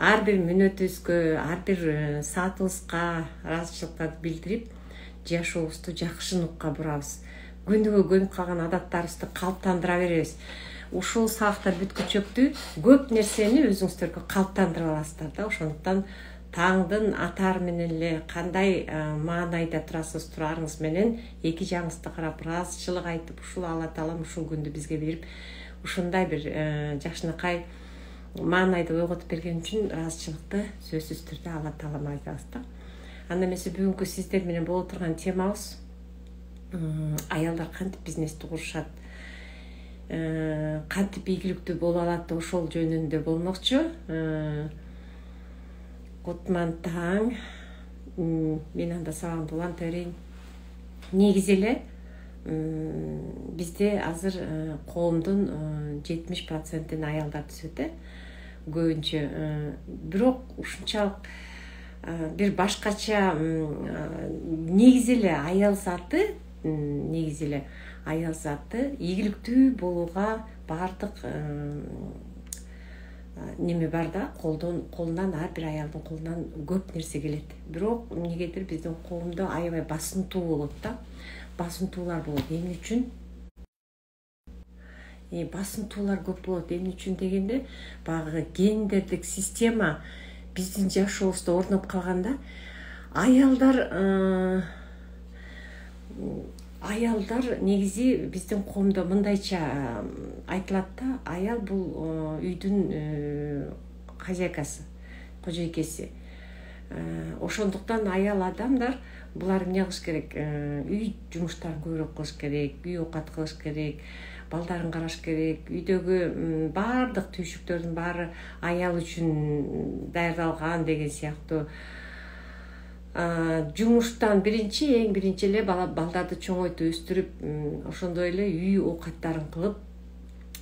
ар бир мүнөтүбүзгө, ар бир саатыбызга ыраазычылыктарды билдирип, жашообузду жакшы нукка бурабыз. Күнүгө көнүп калган адаттарыбызды калыптандыра беребиз. Ушул сабактар бүткүчөктү көп нерсени өзүңүздөргө калыптандырып аласыздар да. Ошондуктан таңдын атары менен эле кандай маанайда турарыңыз менен эки жагыңызды карап ыраазычылык айтып, ушул Алла Таалам ушул күндү бизге берип, ушундай бир жакшынакай маанайды ойготуп берген үчүн ыраазычылыкты сөзсүз түрдө Алла Таалама айтабыз да. Анда эмесе бүгүнкү сиздер менен боло турган темабыз аялдар кантип бизнести курушат, кантип ийгиликтүү боло алат, ошол жөнүндө болмокчу. Кутман таң. Мен анда сабагымды уланта берейин. Негизи эле бизде азыр коомдун 70% аялдар түзөт, көбүнчө. Бирок ушунчалык бир башкача негизи эле аял заты ийгиликтүү болууга баардык неме бар да, колунан ар бир аялдын колунан көп нерсе келет. Бирок эмнегедир биздин коомдо аябай басымтуу болот да. Басымтуулар болот. Эмне үчүн? Басымтуулар көп болот. Эмне үчүн дегенде, багы гендердик система биздин жашообузда орноп калганда, аялдар негизи биздин коомдо мындайча айтылат да, аял бул үйдүн хозяйкасы, кожойкеси. Ошондуктан аял адамдар булар эмне кылыш керек? Үй жумуштарын көбүрөөк кылыш керек, үй оокат кылыш керек, балдарын караш керек. Үйдөгү баардык түйшүктөрдүн баары аял үчүн даярдалган деген сыяктуу. Жумуштан эң биринчи эле балдарды чоңойтуп өстүрүп, ошондой эле үй оокаттарын кылып,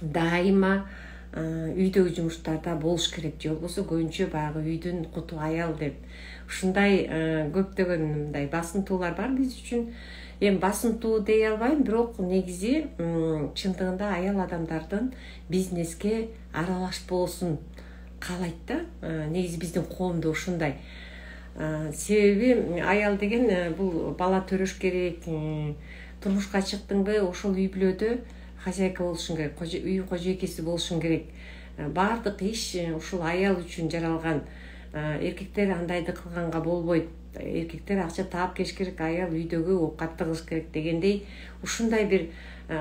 дайыма үйдөгү жумуштарда болуш керек. Же болбосо көбүнчө баягы үйдүн куту аял деп. Ушундай көптөгөн мындай басымтуулар бар биз үчүн. Эми басымтуу дей албайм, бирок негизи чындыгында аял адамдардын бизнеске аралашпоосун каалайт да. Негизи биздин коомдо ушундай. Себеби аял деген бул бала төрөш керек, турмушка чыктыңбы, ошол үй бүлөдө хозяйка болушуң керек, үй кожойкеси болушуң керек. Баардык иш ушул аял үчүн жаралган. Эркектер андайды кылганга болбойт. Эркектер акча таап кеш керек, аял үйдөгү оокатты кылыш керек дегендей, ушундай бир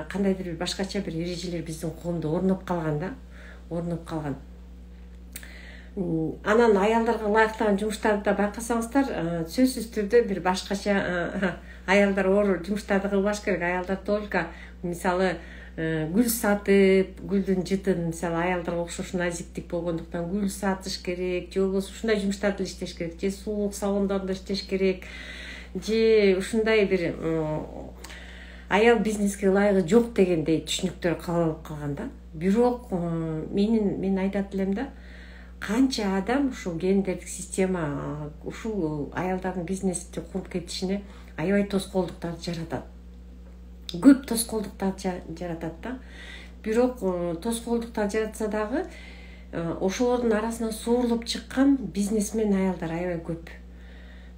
кандайдыр бир башкача бир эрежелер биздин коомдо орноп калган да, орноп калган. Анан аялдарга ылайыктаган жумуштарды да байкасаңыздар, сөзсүз түрдө бир башкача аялдар оор жумуштарды кылбаш керек. Аялдар только мисалы гүл сатып, гүлдүн жытын, мисалы аялдарга окшош назиктик болгондуктан гүл сатыш керек, же болбосо ушундай жумуштарды иштеш керек, же сулуулук салондорунда иштеш керек, же ушундай бир аял бизнеске ылайыгы жок дегендей түшүнүктөр калып калган да. Бирок мен айтат элем да, канча адам ушул гендердик система ушул аялдардын бизнести куруп кетишине аябай тоскоолдуктарды жаратат. Көп тоскоолдуктарды жаратат да. Бирок тоскоолдуктар жаратса дагы ошолордун арасынан суурулуп чыккан бизнесмен аялдар аябай көп.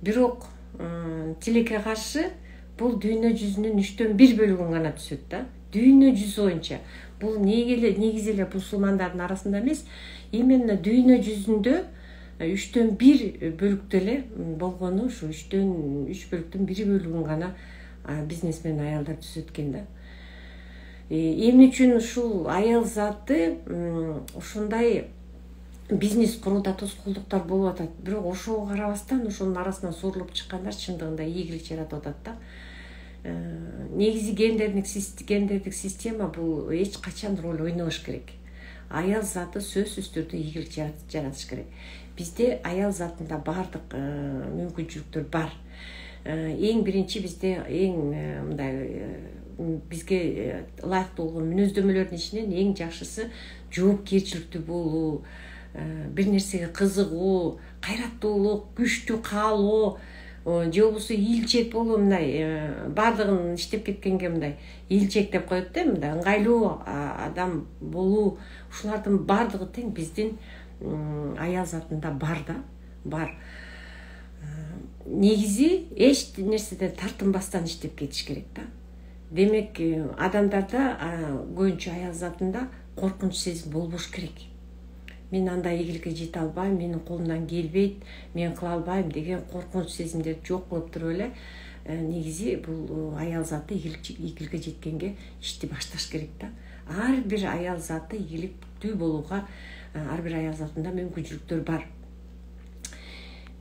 Бирок тилекке каршы бул дүйнө жүзүнүн 1/3 бөлүгүн гана түзөт да. Дүйнө жүзү боюнча. Бул негизи эле мусулмандардын арасында эмес, именно дүйнө жүзүндө 1/3 бөлүктө эле болгону ушу 3 бөлүктүн 1 бөлүгүн гана бизнесмен аялдар түзөт экен да. Эмне үчүн ушул аял заты ушундай бизнес курууда тоскоолдуктар болуп атат. Бирок ошого карабастан ошонун арасынан суурулуп чыккандар чындыгында ийгилик жаратып атат да. Негизи гендердик система бул эч качан роль ойнобош керек. Аял заты сөзсүз түрдө ийгилик жаратыш керек. Бизде аял затында баардык мүмкүнчүлүктөр бар. Эң биринчи бизде бизге ылайыктуу болгон мүнөздөмөлөрдүн ичинен эң жакшысы жоопкерчиликтүү болуу, бир нерсеге кызыгуу, кайраттуулук, күчтүү каалоо, же болбосо ийилчек болуу, мындай баардыгын иштеп кеткенге мындай ийилчек деп коет да, мындай ыңгайлуу адам болуу, ушулардын баардыгы тең биздин аял затында бар да, бар. Негизи эч нерседен тартынбастан иштеп кетиш керек да. Демек, адамдарда көбүнчө аял затында коркунуч сезим болбош керек. Мен андай ийгиликке жете албайм, менин колумдан келбейт, мен кыла албайм деген коркунуч сезимдер жок кылып туруп эле негизи бул аял заты ийгиликке жеткенге ишти башташ керек да. Ар бир аял заты ийгиликтүү болууга ар бир аял затында мүмкүнчүлүктөр бар.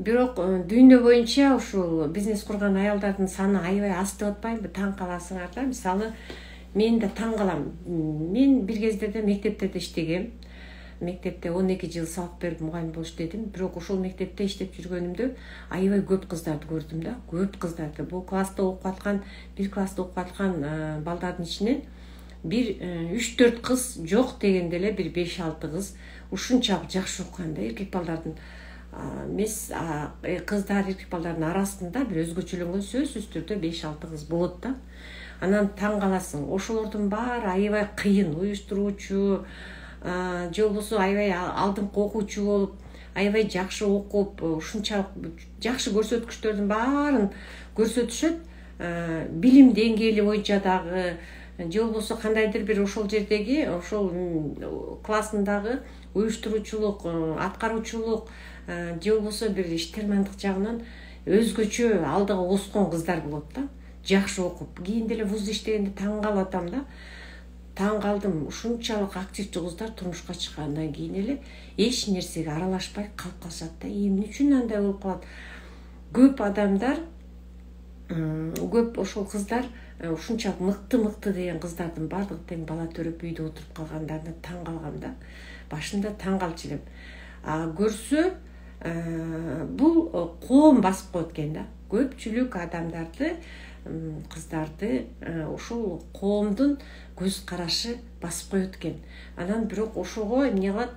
Бирок дүйнө боюнча ушул бизнес курган аялдардын саны аябай аз деп атпаймынбы? Таң каласыңар да. Мисалы, мен да таң калам. Мен бир кездерде мектептерде иштегем. Мектепте 12 жыл сабак берип мугалим болуп иштедим. Бирок ошол мектепте иштеп жүргөнүмдө аябай көп кыздарды көрдүм да. Көп кыздарды. Бул класста окуп аткан, бир класста окуп аткан балдардын ичинен бир 3-4 кыз жок дегенде эле бир 5-6 кыз ушунчалык жакшы окуган да. Эркек балдардын эмес, кыздар эркек балдардын арасында бир өзгөчөлөнгөн сөзсүз түрдө 5-6 кыз болот да. Анан таң каласың. Ошолордун баары аябай кыйын, уюштуруучу, же болбосо аябай алдыңкы окуучу болуп, аябай жакшы окуп, ушунчалык жакшы көрсөткүчтөрдүн баарын көрсөтүшөт. Билим деңгээли боюнча дагы, же болбосо кандайдыр бир ошол жердеги, ошол классындагы уюштуруучулук, аткаруучулук, же болбосо бир иштермандык жагынан өзгөчө алдыга оскон кыздар болот да. Жакшы окуп, кийин деле вузда иштегенде таң калып атам да. Таң калдым, ушунчалык активдүү кыздар турмушка чыккандан кийин эле эч нерсеге аралашпай калып калышат да. Эмне үчүн андай болуп калат? Көп адамдар, көп ошол кыздар ушунчалык мыкты деген кыздардын бардыгы тең бала төрөп үйдө отуруп калгандарына таң калгам да. Башында таң калчу элем. Көрсө, бул коом басып коет экен да. Көпчүлүк адамдарды, кыздарды ошол коомдун көз карашы басып коет экен. Анан бирок ошого эмне кылат?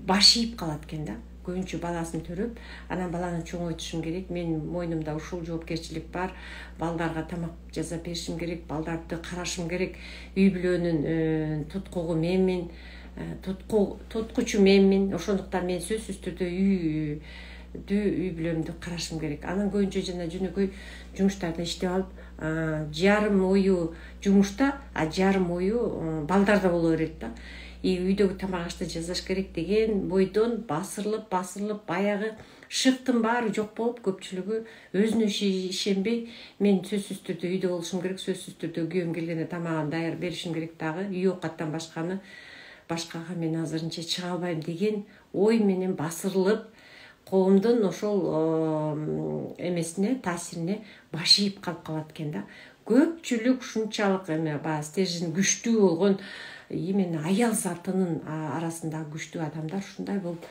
Баш ийип калат экен да. Көбүнчө баласын төрөп, анан баланы чоңойтушум керек. Мен мойнумда ушул жоопкерчилик бар. Балдарга тамак жасап беришим керек, балдарды карашым керек. Үй бүлөнүн туткугу менмин, туткучу менмин. Ошондуктан мен сөзсүз түрдө үй бүлөмдү карашым керек. Анан көбүнчө жана жөнөкөй жумуштарда иштеп алып, жарым ою жумушта, жарым ою балдарда боло берет да. Үйдөгү тамак ашты жасаш керек деген бойдон басырылып, баягы шыктын баары жок болуп, көпчүлүгү өзүнө ишенбей, мен сөзсүз түрдө үйдө болушум керек, сөзсүз түрдө күйөөм келгенде тамагын даяр беришим керек дагы, үй оокаттан башкага мен азырынча чыга албайм деген ой менен басырылып, коомдун ошол эмесине, таасирине баш ийип калып калат экен да. Көпчүлүк ушунчалык баягы стержин күчтүү болгон, именно аял затынын арасында күчтүү адамдар ушундай болуп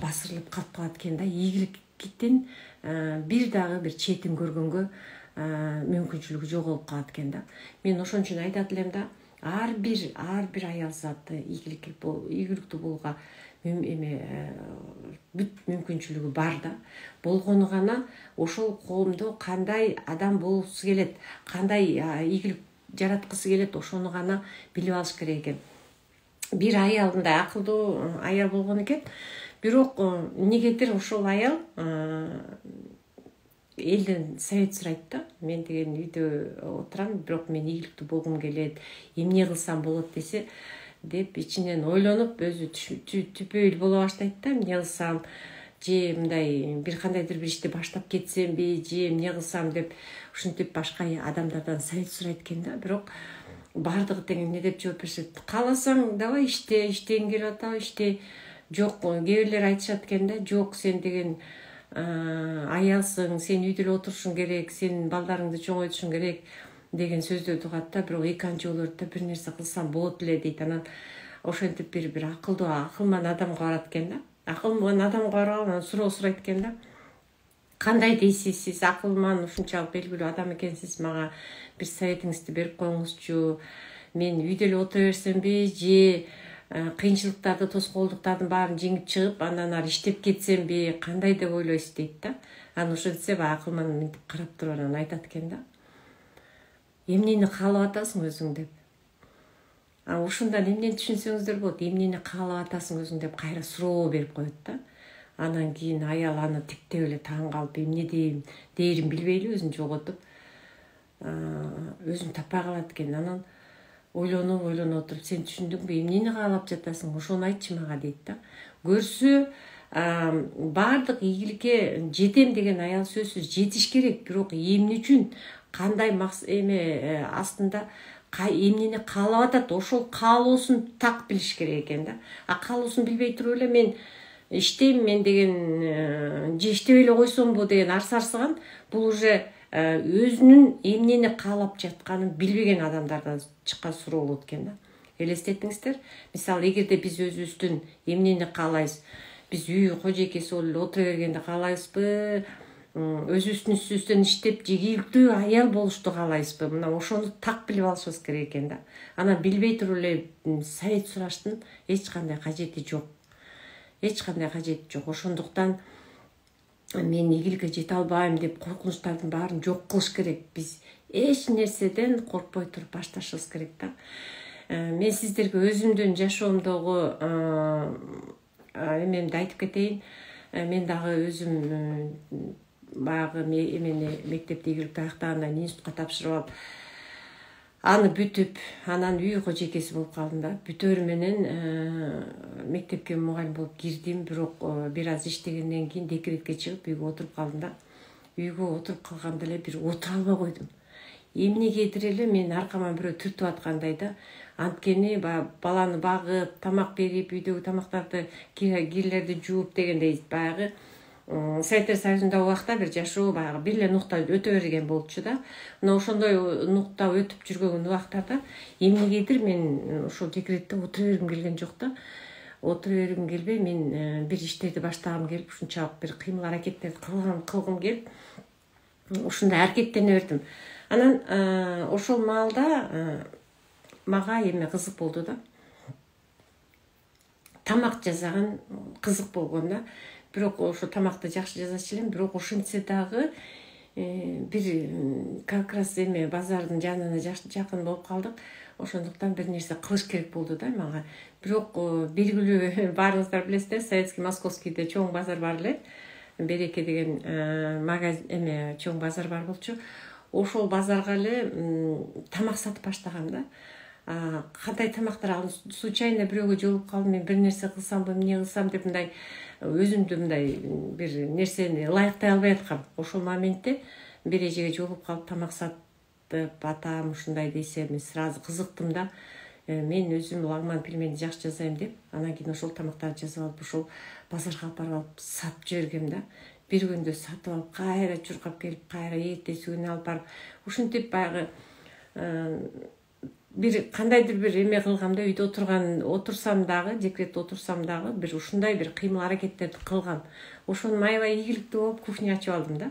басырылып калып калат экен да. Ийгиликтин бир дагы бир четин көргөнгө мүмкүнчүлүгү жоголуп калат экен да. Мен ошон үчүн айтат элем да, ар бир аял заты ийгиликтүү болууга бүт мүмкүнчүлүгү бар да. Болгону гана ошол коомдо кандай адам болгусу келет, кандай ийгилик жараткысы келет, ошону гана билип алыш керек экен. Бир аял мындай акылдуу аял болгон экен. Бирок эмнегедир ошол аял элден совет сурайт да. Мен деген үйдө отурам, бирок мен ийгиликтүү болгум келет, эмне кылсам болот десе деп ичинен ойлонуп, өзү түпөйүл боло баштайт да. Эмне кылсам, же мындай бир кандайдыр бир ишти баштап кетсемби, же эмне кылсам деп ушинтип башка адамдардан совет сурайт экен да. Бирок бардыгы тең эмне деп жооп беришет? Кааласаң давай иштегиң келип атабы, иште. Жок, кээ бирлер айтышат экен да, жок, сен деген аялсың, сен үйдө эле отурушуң керек, сен балдарыңды чоңойтушуң керек деген сөздөрдү угат да. Бирок экинчи жолу да бир нерсе кылсам болот эле дейт. Анан ошентип бир акылдуу, акылман адамга барат экен да. Акылман адамга барып анан суроо сурайт экен да. Кандай дейсиз, сиз акылман, ушунчалык белгилүү адам экенсиз, мага бир советиңизди берип коюңузчу. Мен үйдө эле отура берсемби, же кыйынчылыктарды, тоскоолдуктардын баарын жеңип чыгып, андан ары иштеп кетсемби, кандай деп ойлойсуз дейт да. Анан ошентсе баягы акылман мынтип карап туруп анан айтат экен да. Эмнени каалап атасың өзүң деп. ушундан эмнени түшүнсөңүздөр болот, эмнени каалап атасың өзүң деп кайра суроо берип коет да. Анан кийин аял аны тиктеп эле таң калып, эмне дээрин билбей эле өзүн жоготуп, өзүн таппай калат экен. Анан ойлонуп отуруп, сен түшүндүңбү, эмнени каалап жатасың, ошону айтчы мага дейт да. Көрсө баардык ийгиликке жетем деген аял сөзсүз жетиш керек, бирок эмне үчүн, кандай эме астында эмнени каалап атат, ошол каалоосун так билиш керек экен да. Каалоосун билбей туруп эле мен иштейм, мен деген же иштебей эле койсомбу деген арсырсыган, бул уже өзүнүн эмнени каалап жатканын билбеген адамдардан чыккан суроо болот экен да. Элестетиңиздер, мисалы, эгерде биз өзүбүздүн эмнени каалайбыз, биз үй кожойкеси болуп эле отура бергенди каалайбызбы, өзүбүздүн үстүбүздөн иштеп ийгиликтүү аял болушту каалайбызбы, мына ошону так билип алышыбыз керек экен да. Анан билбей туруп эле совет сураштын эч кандай кажети жок. Ошондуктан мен ийгиликке жете албайм деп коркунучтардын баарын жок кылыш керек. Биз эч нерседен коркпой туруп башташыбыз керек да. Мен сиздерге өзүмдүн жашоомдогу эмемди айтып кетейин. Мен дагы өзүм баягы эмени мектепти ийгиликтүү аяктагандан кийин институтка тапшырып алып, аны бүтүп, анан үй кожойкеси болуп калдым да. Бүтөөрү менен мектепке мугалим болуп кирдим, бирок бир аз иштегенден кийин декретке чыгып үйгө отуруп калдым да. Үйгө отуруп калганда эле бир отура албай койдум. Эмнегедир эле мен аркама бирөө түртүп аткандай да. Анткени баланы багып, тамак берип, үйдөгү тамактарды, кирлерди жууп дегендей баягы Советтер Союзундагы убакта бир жашоо баягы бир эле нукта өтө берген болчу да. Мына ошондой нукта өтүп жүргөн убактарда эмнегедир мен ошол декретте отура бергим келген жок да. Отура бергим келбей, мен бир иштерди баштагым келип, ушунчалык бир кыймыл аракеттерди кылгым келип, ушундай аракеттене бердим. Анан ошол маалда мага эме кызык болду да. Тамак жасаган кызык болгон да. Бирок ошо тамакты жакшы жазачу элем, бирок ошентсе дагы бир как раз эме базардын жанына жакын болуп калдык. Ошондуктан бир нерсе кылыш керек болду да мага. Бирок белгилүү баарыңыздар билесиздер, Советский Московскийде чоң базар бар эле. Береке деген магазин эме чоң базар бар болчу. Ошол базарга эле тамак сатып баштагам да. Кандай тамактар алып, случайно бирөөгө жолугуп калдым, мен бир нерсе кылсамбы, эмне кылсам деп мындай өзүмдү мындай бир нерсени ылайыктай албай аткам. Ошол моментте бир эжеге жолугуп калып тамак сатып атам, ушундай десе мен сразу кызыктым да. Мен өзүм лагман пельмени жакшы жасайм деп, анан кийин ошол тамактарды жазып алып, ошол базарга алып барып алып сатып жибергем да. Бир күндө сатып алып, кайра чуркап келип, кайра эртеси күнү алып барып, ушинтип баягы бир кандайдыр бир эме кылгам да, үйдө отурсам дагы, декретте отурсам дагы бир ушундай бир кыймыл аракеттерди кылгам. Ошону аябай ийгиликтүү болуп кухня ачып алдым да.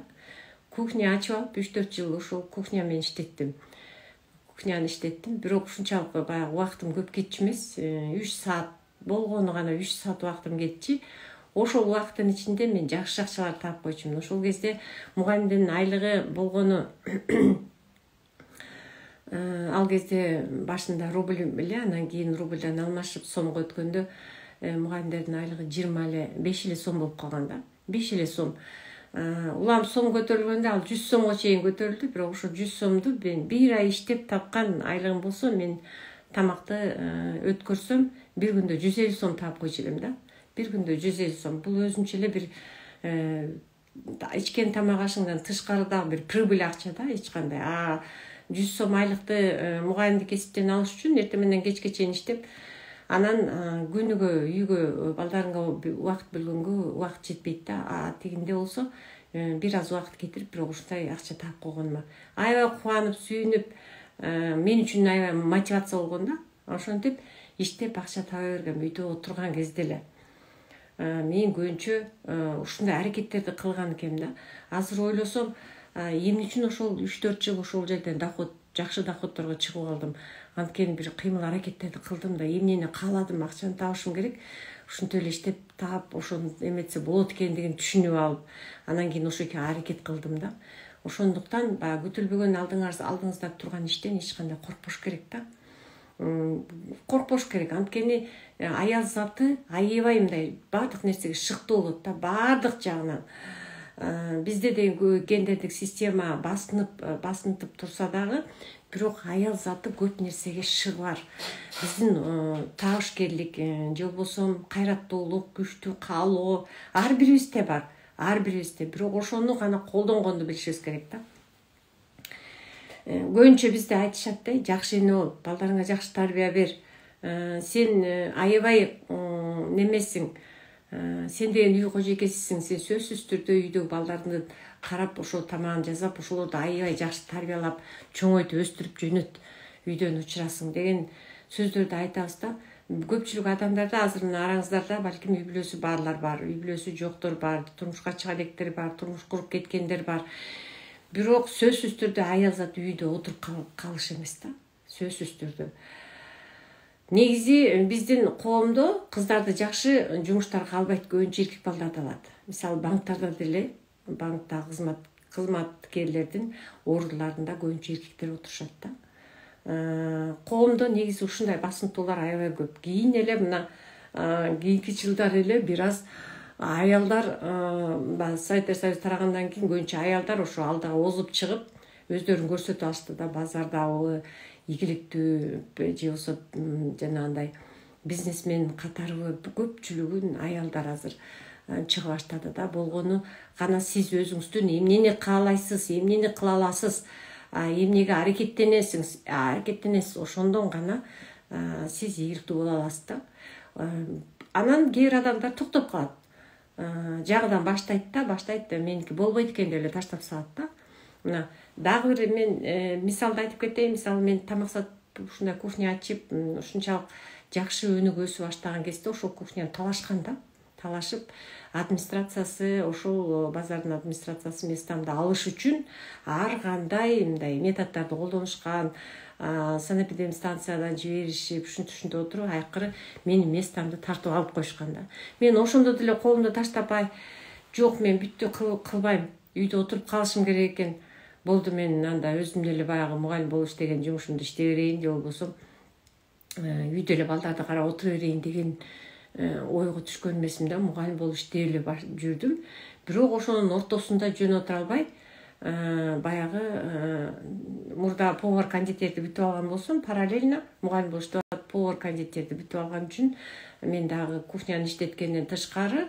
Кухня ачып алып 3-4 жыл ошол кухня менен иштеттим. Кухняны иштеттим, бирок ушунчалык баягы убактым көп кетчү эмес. 3 саат болгону гана 3 саат убактым кетчи. Ошол убакыттын ичинде мен жакшы акчаларды таап койчумун. Ошол кезде мугалимдин айлыгы болгону ал кезде башында рубль эле, анан кийин рубльдан алмашып сомго өткөндө мугалимдердин айлыгы 25 эле сом болуп калган да. 5 эле сом. Улам сом көтөрүлгөндө ал 100 сомго чейин көтөрүлдү, бирок ошо 100 сомду мен бир ай иштеп тапкан айлыгым болсо, мен тамакты өткөрсөм бир күндө 150 сом таап койчу элем да. Бир күндө 150 сом. Бул өзүнчө эле бир ичкен тамак ашыңдан тышкары дагы бир прибыль акча да, эч кандай. 100 сом айлыкты мугалимдик кесиптен алыш үчүн эртең менен кечке чейин иштеп, анан күнүгө үйгө балдарыңга убакыт бөлгөнгө убакыт жетпейт да. Тигинде болсо бир аз убакыт кетирип, бирок ушундай акча таап койгонума аябай кубанып, сүйүнүп, мен үчүн аябай мотивация болгон да. Ошентип иштеп акча таба бергем үйдө отурган кезде эле. Мен көбүнчө ушундай аракеттерди кылган экенмин да. Азыр ойлосом, эмне үчүн ошол 3-4 жыл ошол жерден жакшы доходторго чыгып алдым. Анткени бир кыймыл аракеттерди кылдым да, эмнени кааладым, акчаны табышым керек. Ушинтип эле иштеп таап, ошону эметсе болот экендигин түшүнүп алып, анан кийин ошоге аракет кылдым да. Ошондуктан баягы күтүлбөгөн алдыңызда турган иштен эч кандай коркпош керек да. коркпош керек. Анткени аял заты аябай мындай баардык нерсеге шыктуу болот да, баардык жагынан. Бизде де гендердик система басынтып турса дагы, бирок аял заты көп нерсеге шыгар. Биздин табышкерлик же болбосо кайраттуулук, күчтүү каалоо ар бирибизде бар. Бирок ошону гана колдонгонду билишибиз керек да. Көбүнчө бизде айтышат да, жакшы эне бол, балдарыңа жакшы тарбия бер. Сен аябай немесиң, сен деген үй кожойкесисиң, сен сөзсүз түрдө үйдө балдарды карап, ошол тамагын жасап, ошолорду аябай жакшы тарбиялап, чоңойтуп өстүрүп жөнөт, үйдөн учурасың деген сөздөрдү айтабыз да. Көпчүлүк адамдарда азыр мына араңыздарда балким үй бүлөсү барлар бар, үй бүлөсү жоктор бар, турмушка чыга электер бар, турмуш куруп кеткендер бар. Бирок сөзсүз түрдө аял заты үйдө отуруп калыш эмес да, сөзсүз түрдө. Негизи биздин коомдо кыздарды жакшы жумуштарга албайт, көбүнчө эркек балдарды алат. Мисалы банктарда деле, банкта кызматкерлердин орундуларында көбүнчө эркектер отурушат да. Коомдо негизи ушундай басынтуулар аябай көп. Кийин эле мына кийинки жылдар эле бир аз аялдар Советтер Союзу тарагандан кийин көбүнчө аялдар ошо алдыга озуп чыгып өздөрүн көрсөтүп алышты да, базардагы ийгиликтүү же болсо жанагындай бизнесмен катары көпчүлүгүн аялдар азыр чыга баштады да. Болгону гана сиз өзүңүздүн эмнени каалайсыз, эмнени кыла аласыз, эмнеге аракеттенесиз, ошондон гана сиз ийгиликтүү боло аласыз да. Анан кээ бир адамдар токтоп калат. Жагыдан баштайт да, меники болбойт экен деп эле таштап салат да. Мына дагы бир мен мисалды айтып кетейин. Мисалы мен тамак сатып ушундай кухня ачып, ушунчалык жакшы өнүгө баштаган кезде ошол кухняны талашкан да. Талашып, администрациясы, ошол базардын администрациясы местамды алыш үчүн ар кандай мындай методдорду колдонушкан, санэпидемстанциядан жиберишип, ушинтип отуруп, айкыры менин местамды тартып алып коюшкан да. Мен ошондо деле колумду таштапай, жок мен бүттү кылбайм, үйдө отуруп калышым керек экен. Болду, мен анда өзүм деле баягы мугалим болуп иштеген жумушумду иштей берейин, же болбосо үйдө эле балдарды карап отура берейин деген ойго түшкөн эмесмин да. Мугалим болуп иштеп эле жүрдүм. Бирок ошонун ортосунда жөн отура албай, баягы мурда повар кондитерди бүтүп алган болсом, параллельно мугалим болуп иштеп повар кондитерди бүтүп алган үчүн мен дагы кухняны иштеткенден тышкары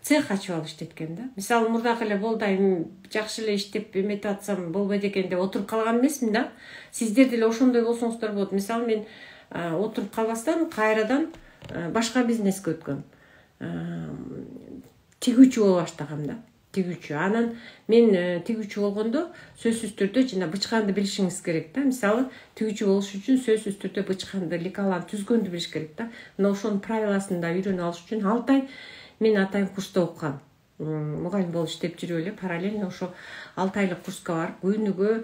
цех ачып алып иштеткем да. Мисалы мурдакы эле болду, жакшы эле иштеп эметип атсам болбойт экен деп отуруп калган эмесмин да. Сиздер деле ошондой болсоңуздар болот. Мисалы мен отуруп калбастан кайрадан башка бизнеске өткөм. Тигүүчү боло баштагам да. Анан мен тигүүчү болгондо сөзсүз түрдө жана бычканды билишиңиз керек да. Мисалы тигүүчү болуш үчүн сөзсүз түрдө бычканды, лекаланы түзгөндү билиш керек да. Мына ошонун правиласын да үйрөнүп алыш үчүн 6 ай мен атайын курста окугам. Мугалим болуп иштеп жүрүп эле параллельно ошо 6 айлык курска барып, күнүгө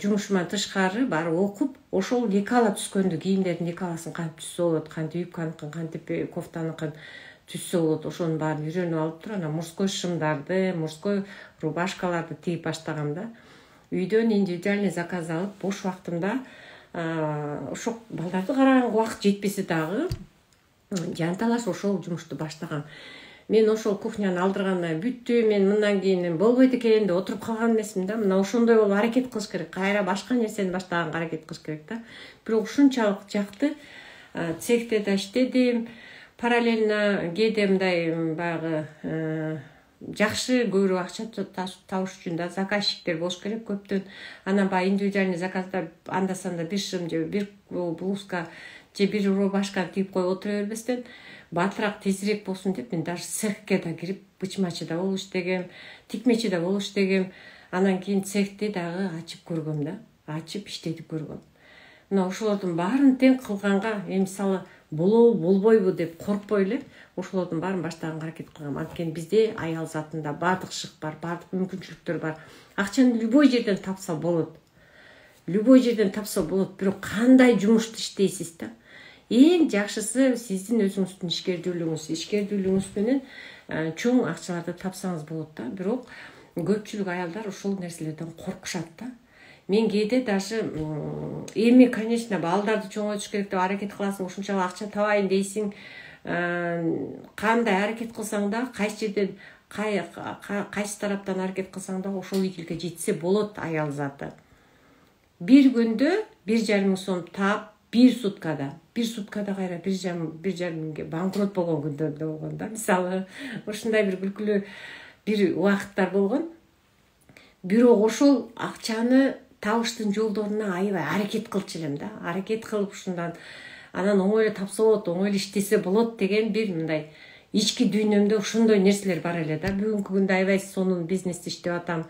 жумушуман тышкары барып окуп, ошол лекала түзгөндү, кийимдердин лекаласын кантип түзсө болот, кантип юбканыкын, кантип кофтаныкын түзсө болот, ошонун баарын үйрөнүп алып туруп, анан мужской шымдарды, мужской рубашкаларды тигип баштагам да. Үйдөн индивидуальный заказ алып, бош убактымда ошо балдарды караганга убакыт жетпесе дагы жанталаш ошол жумушту баштагам. Мен ошол кухняны алдырганда бүттү, мен мындан кийин болбойт экен деп отуруп калган эмесмин да. Мына ошондой болуп аракет кылыш керек. Кайра башка нерсени баштаганга аракет кылыш керек да. Бирок ушунчалык жакты цехте да иштедим. Параллельно кээде мындай баягы жакшы көбүрөөк акча табыш үчүн да заказчиктер болуш керек көптөн. Анан баягы индивидуальный заказда анда санда бир шым же бир блузка же бир рубашканы тигип коюп отура бербестен, батыраак тезирээк болсун деп мен даже цехке да кирип, бычмачы да болуп иштегем, тикмечи да болуп иштегем. Анан кийин цехти дагы ачып көргөм да, ачып иштетип көргөм. Мына ошолордун баарын тең кылганга, мисалы болобу болбойбу деп коркпой эле ошолордун баарын баштаганга аракет кылгам. Анткени бизде аял затында баардык шык бар, баардык мүмкүнчүлүктөр бар. Акчаны любой жерден тапса болот. Бирок кандай жумушту иштейсиз да? Эң жакшысы сиздин өзүңүздүн ишкердүүлүгүңүз менен чоң акчаларды тапсаңыз болот да. Бирок көпчүлүк аялдар ушул нерселерден коркушат да. мен кээде даже эми конечно балдарды чоңойтуш керек деп аракет кыласың, ушунчалык акча табайын дейсиң, кандай аракет кылсаң да, кайсы жерден кайсы тараптан аракет кылсаң да ошол ийгиликке жетсе болот. Аял заты бир күндө 1,5 миң сом таап, бир суткада кайра 1,5 миңге банкрот болгон күндөр да болгон да. Мисалы ушундай бир күлкүлүү бир убакыттар болгон. Бирок ошол акчаны табыштын жолдоруна аябай аракет кылчу элем да. Аракет кылып ушундан анан оңой эле тапса болот, оңой эле иштесе болот деген бир мындай ички дүйнөмдө ошондой нерселер бар эле да. Бүгүнкү күндө аябай сонун бизнести иштеп атам.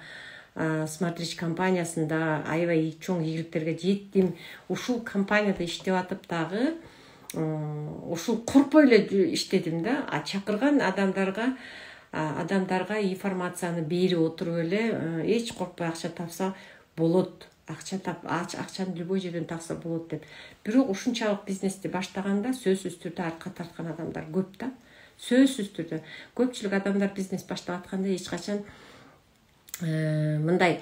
Smart Rich компаниясында аябай чоң ийгиликтерге жеттим. Ушул компанияда иштеп атып дагы ушул коркпой эле иштедим да. Чакырган адамдарга информацияны берип отуруп эле эч коркпой акча тапса болот. Акчаны любой жерден тапса болот деп. Бирок ушунчалык бизнести баштаганда сөзсүз түрдө артка тарткан адамдар көп да. Сөзсүз түрдө көпчүлүк адамдар бизнес баштап атканда эч качан мындай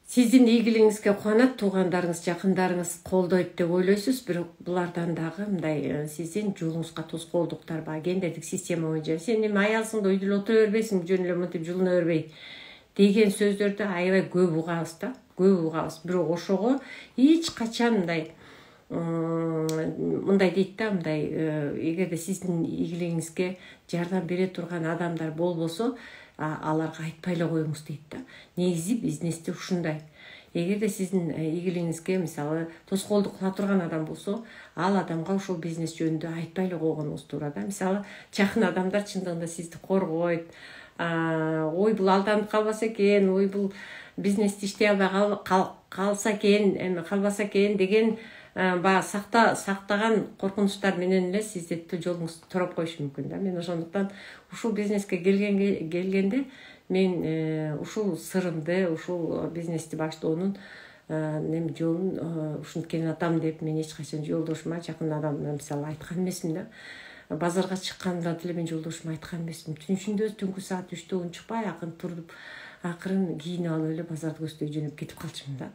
сиздин ийгилигиңизге кубанат, туугандарыңыз, жакындарыңыз колдойт деп ойлойсуз, бирок булардан дагы мындай сиздин жолуңузга тоскоолдуктар бар. Гендердик система боюнча сен эми аялсың да үйдө эле отура бербейсиң, жөн эле мынтип жылына бербей деген сөздөрдү аябай көп угабыз да. Көп угабыз. Бирок ошого эч качан мындай дейт да, мындай эгерде сиздин ийгилигиңизге жардам бере турган адамдар болбосо, аларга айтпай эле коюңуз дейт да. Негизи бизнесте ушундай. Эгерде сиздин ийгилигиңизге мисалы тоскоолдук кыла турган адам болсо, ал адамга ошол бизнес жөнүндө айтпай эле койгонуңуз туура да. Мисалы жакын адамдар чындыгында сизди коргойт. Ой, бул алданып калбаса экен, ой, бул бизнести иштей албай калса экен, эми калбаса экен деген баягы сактаган коркунучтар менен эле сиздин жолуңузду тороп коюшу мүмкүн да. Мен ошондуктан ушул бизнеске келгенде мен ушул сырымды, ушул бизнести баштоонун неме жолун ушинткен атам деп мен эч качан жолдошума, жакын адамыма мисалы айткан эмесмин да. Базарга чыкканда деле мен жолдошума айткан эмесмин. Түн ичинде түнкү саат 3-тө унчукпай акырын кийинип алып эле базарды көздөй жөнөп кетип калчумун да.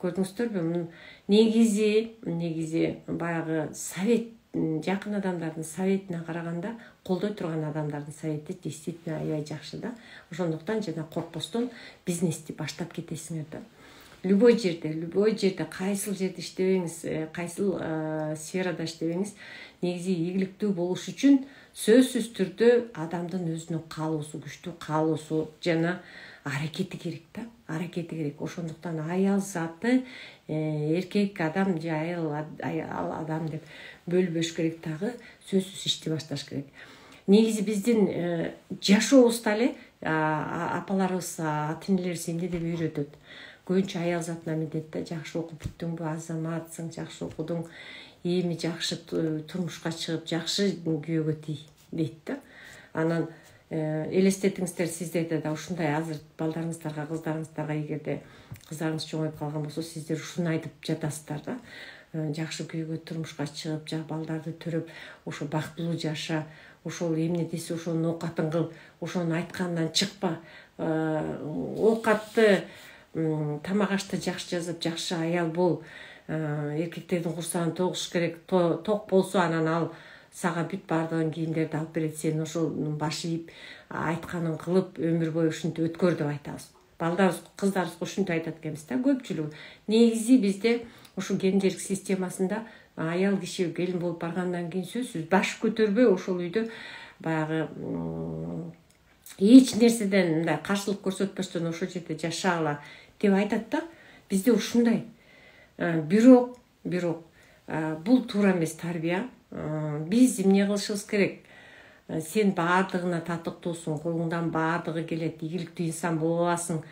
Көрдүңүздөрбү? Негизи баягы совет, жакын адамдардын советине караганда колдой турган адамдардын совети действительно аябай жакшы да. Ошондуктан жана коркпостон бизнести баштап кетесиңер да. Любой жерде, кайсыл жерде иштебеңиз, кайсыл сферада иштебеңиз, негизи ийгиликтүү болуш үчүн сөзсүз түрдө адамдын өзүнүн каалоосу, күчтүү каалоосу жана аракети керек да. Аракети керек. Ошондуктан аял заты эркек адам же аял адам деп бөлбөш керек дагы, сөзсүз иштей башташ керек. Негизи биздин жашообузда эле апаларыбыз, ата-энелерибиз эмне деп үйрөтөт. Көбүнчө аял затына міндет да, жакшы окуп бүттүңбү, азаматсың, жакшы окудуң, эми жакшы турмушка чыгып, жакшы күйөөгө тий дейт да. Анан элестетиңиздер, сиздерде да ушундай азыр балдарыңыздарга, кыздарыңыздарга эгерде кыздарыңыз чоңоюп калган болсо, сиздер ушуну айтып жатасыздар да. Жакшы күйөөгө турмушка чыгып, балдарды төрөп, ошо бактылуу жаша, ошол эмне десе ошонун оокатын кыл, ошонун айтканынан чыкпа, оокатты тамак ашты жакшы жазып, жакшы аял бол, эркектердин курсагын тогуш керек, ток болсо анан ал сага бүт баардыгын кийимдерди алып берет, сен ошонун баш ийип, айтканын кылып, өмүр бою ушинтип өткөр деп айтабыз. Балдарыбыз, кыздарыбызга ушинтип айтат экенбиз да, көпчүлүгү. Негизи бизде ушу гендердик системасында аял киши келин болуп баргандан кийин сөзсүз баш көтөрбөй ошол үйдө баягы эч нерседен мындай каршылык көрсөтпөстөн ошол жерде жашагыла деп айтат да. Бизде ушундай. Бирок бул туура эмес тарбия. Биз эмне кылышыбыз керек? Сен баардыгына татыктуусуң, колуңдан баардыгы келет, ийгиликтүү инсан боло аласың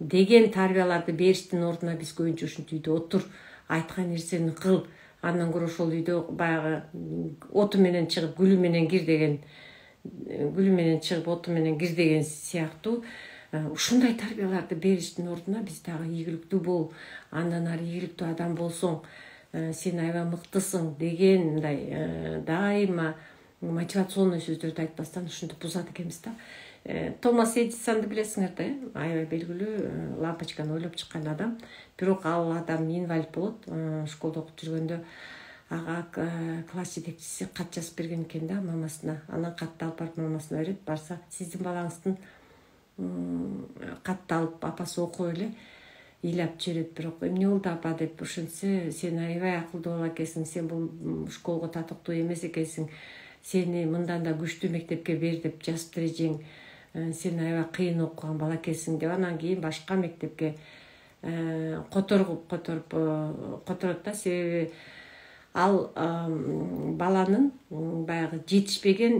деген тарбияларды бериштин ордуна биз көбүнчө ушинтип үйдө отур, айткан нерсени кыл, андан көрө ошол үйдө баягы оту менен чыгып, гүлү менен кир деген сыяктуу ушундай тарбияларды бериштин ордуна биз дагы ийгиликтүү бол, андан ары ийгиликтүү адам болсоң, сен аябай мыктысың деген мындай дайыма мотивационный сөздөрдү айтпастан ушинтип бузат экенбиз да. Томас Эдисонду билесиңер да, аябай белгилүү лампочканы ойлоп чыккан адам. Бирок ал адам инвалид болот. Школда окуп жүргөндө ага класс жетекчиси кат жазып берген экен да мамасына. Анан катты алып барып мамасына берет. Барса, сиздин балаңыздын катты алып апасы окуп эле ыйлап жиберет. Бирок эмне болду апа деп ошентсе, сен аябай акылдуу бала экенсиң, сен бул школго татыктуу эмес экенсиң, сени мындан да күчтүү мектепке бер деп жазып бережең, сен аябай кыйын окуган бала экенсиң деп, анан кийин башка мектепке которот да. Себеби ал баланын баягы жетишпеген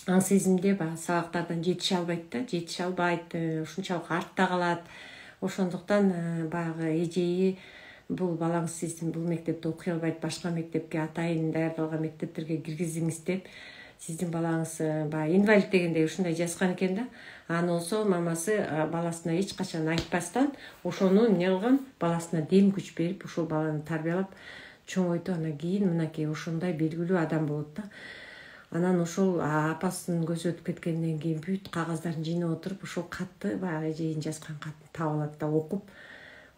аң сезимде баягы сабактардан жетише албайт да, ушунчалык артта калат. Ошондуктан баягы эжеи бул балаңыз сиздин бул мектепте окуй албайт, башка мектепке, атайын даярдалган мектептерге киргизиңиз деп, сиздин балаңыз баягы инвалид дегендей ушундай жазган экен да. Аны болсо мамасы баласына эч качан айтпастан ошону эмне кылган, баласына дем күч берип, ушул баланы тарбиялап чоңойту, анан кийин мынакей ошондой белгилүү адам болот да. Анан ошол апасынын көзү өтүп кеткенден кийин бүт кагаздарын жыйнап отуруп, ошол катты баягы эжейин жазган катын таап алат да, окуп,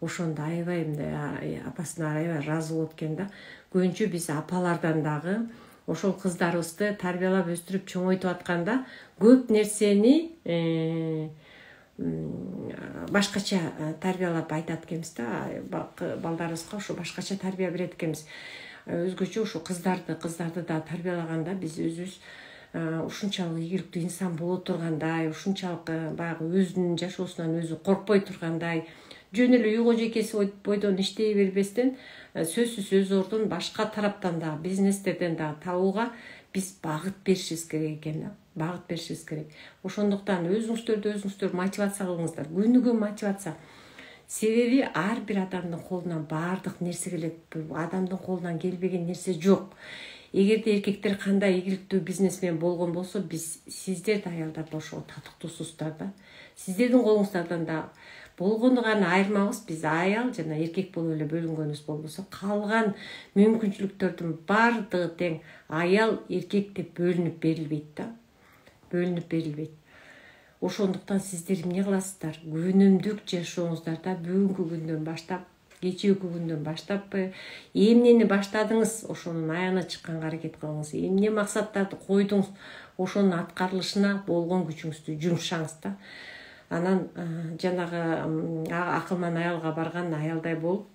ошондо аябай мындай апасына аябай ыраазы болот экен да. Көбүнчө биз апалардан дагы ошол кыздарыбызды тарбиялап өстүрүп чоңойтуп атканда көп нерсени башкача тарбиялап айтат экенбиз да. Балдарыбызга ошо башкача тарбия берет экенбиз. Өзгөчө ушу кыздарды да тарбиялаганда биз өзүбүз ушунчалык ийгиликтүү инсан боло тургандай, ушунчалык баягы өзүнүн жашоосунан өзү коркпой тургандай, жөн эле үйгө жекеси бойдон иштей бербестен, сөзсүз өз ордун башка тараптан дагы, бизнестерден дагы табууга биз багыт беришибиз керек экен да. Багыт беришибиз керек. Ошондуктан өзүңүздөр мотивация кылыңыздар. Күнүгө мотивация. Себеби ар бир адамдын колунан баардык нерсе келет. Адамдын колунан келбеген нерсе жок. Эгерде эркектер кандай ийгиликтүү бизнесмен болгон болсо, биз сиздер да аялдар да ошого татыктуусуздар да. Сиздердин колуңуздардан да болгону гана айырмабыз, биз аял жана эркек болуп эле бөлүнгөнүбүз болбосо, калган мүмкүнчүлүктөрдүн баардыгы тең аял, эркек деп бөлүнүп берилбейт да. Бөлүнүп берилбейт. Ошондуктан сиздер эмне кыласыздар? Күнүмдүк жашооңуздарда бүгүнкү күндөн баштап, кечээки күндөн баштап эмнени баштадыңыз, ошонун аягына чыкканга аракет кылыңыз. Эмне максаттарды койдуңуз, ошонун аткарылышына болгон күчүңүздү жумшаңыз да. Анан жанагы акылман аялга барган аялдай болуп,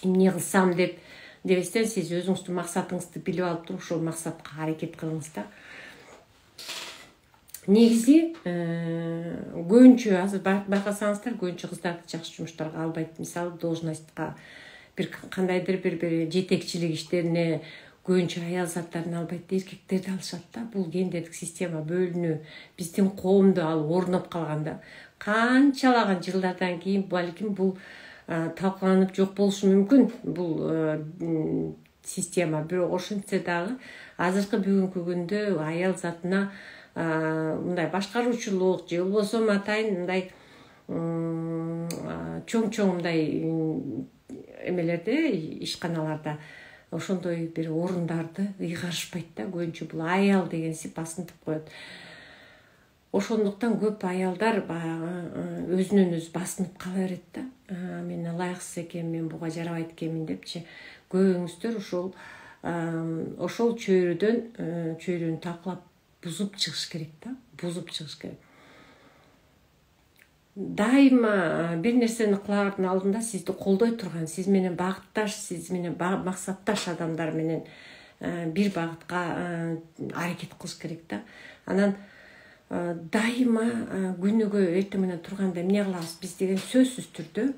эмне кылсам деп дебестен, сиз өзүңүздүн максатыңызды билип алып туруп, ошол максатка аракет кылыңыз да. Негизи көбүнчө азыр байкасаңыздар, көбүнчө кыздарды жакшы жумуштарга албайт. Мисалы, должностька, бир кандайдыр бир жетекчилик иштерине көбүнчө аял заттарын албайт, эркектерди алышат да. Бул гендердик система бөлүнүү биздин коомдо ал орноп калганда, канчалаган жылдардан кийин балким бул талкууланып жок болушу мүмкүн, бул система. Бирок ошентсе дагы азыркы бүгүнкү күндө аял затына мындай башкаруучулук же болбосо атайын мындай чоң мындай эмелерде, ишканаларда ошондой бир орундарды ыйгарышпайт да. Көбүнчө бул аял деген басынтып коет. Ошондуктан көп аялдар баягы өзүнөн өзү басынып кала берет да. Мен ылайыксыз экенмин, мен буга жарабайт экенмин депчи. Көбүңүздөр ошол чөйрөнү талкалап бузуп чыгыш керек да. Бузуп чыгыш керек. Дайыма бир нерсени кылардын алдында сизди колдой турган, сиз менен багытташ, сиз менен максатташ адамдар менен бир багытка аракет кылыш керек да. Анан дайыма күнүгө эртең менен турганда эмне кылабыз биз деген сөзсүз түрдө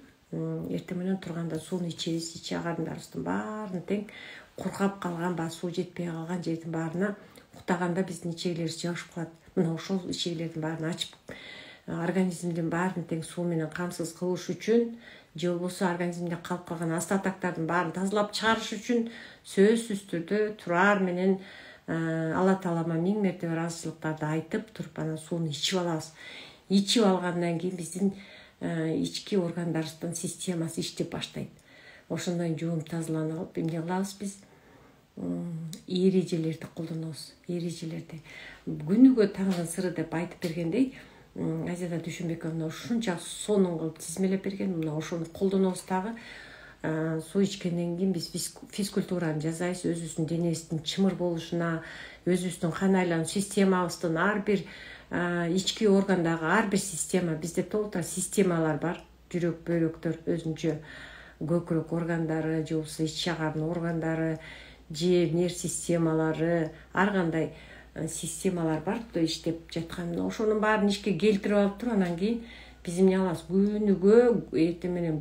эртең менен турганда сууну ичебиз, иче карындарыбыздын баарын тең кургап калган, суу жетпей калган жердин баарына уктаганда биздин ичегилерибиз жабышып калат. Мына ошол ичегилердин баарын ачып, организмдин баарын тең суу менен камсыз кылыш үчүн, же болбосо организмде калып калган остатоктордун баарын тазалап чыгарыш үчүн сөзсүз түрдө турар менен Алла Таалама миң мертебе ыраазычылыктарды айтып туруп, анан сууну ичип алабыз. Ичип алгандан кийин биздин ички органдарыбыздын системасы иштеп баштайт. Ошондон жуунуп тазаланып алып эмне кылабыз биз? эрежелерди колдонобуз. Эрежелерди күнүгө таңдын сыры деп айтып бергендей, Азиза Дүйшөнбекова мына ушунча сонун кылып тизмелеп берген. Мына ошону колдонобуз дагы. Суу ичкенден кийин биз физкультураны жасайбыз, өзүбүздүн денебиздин чымыр болушуна, өзүбүздүн кан айлануу системабыздын ар бир ички органдагы ар бир система, бизде толтура системалар бар. Жүрөк, бөйрөктөр өзүнчө, көкүрөк органдары, же болбосо ич чагардын органдары, же нерв системалары, ар кандай системалар бар да иштеп жаткан. Ошонун баарын ишке келтирип алып туруп, анан кийин биз эмне кылабыз? Күнүгө эртең менен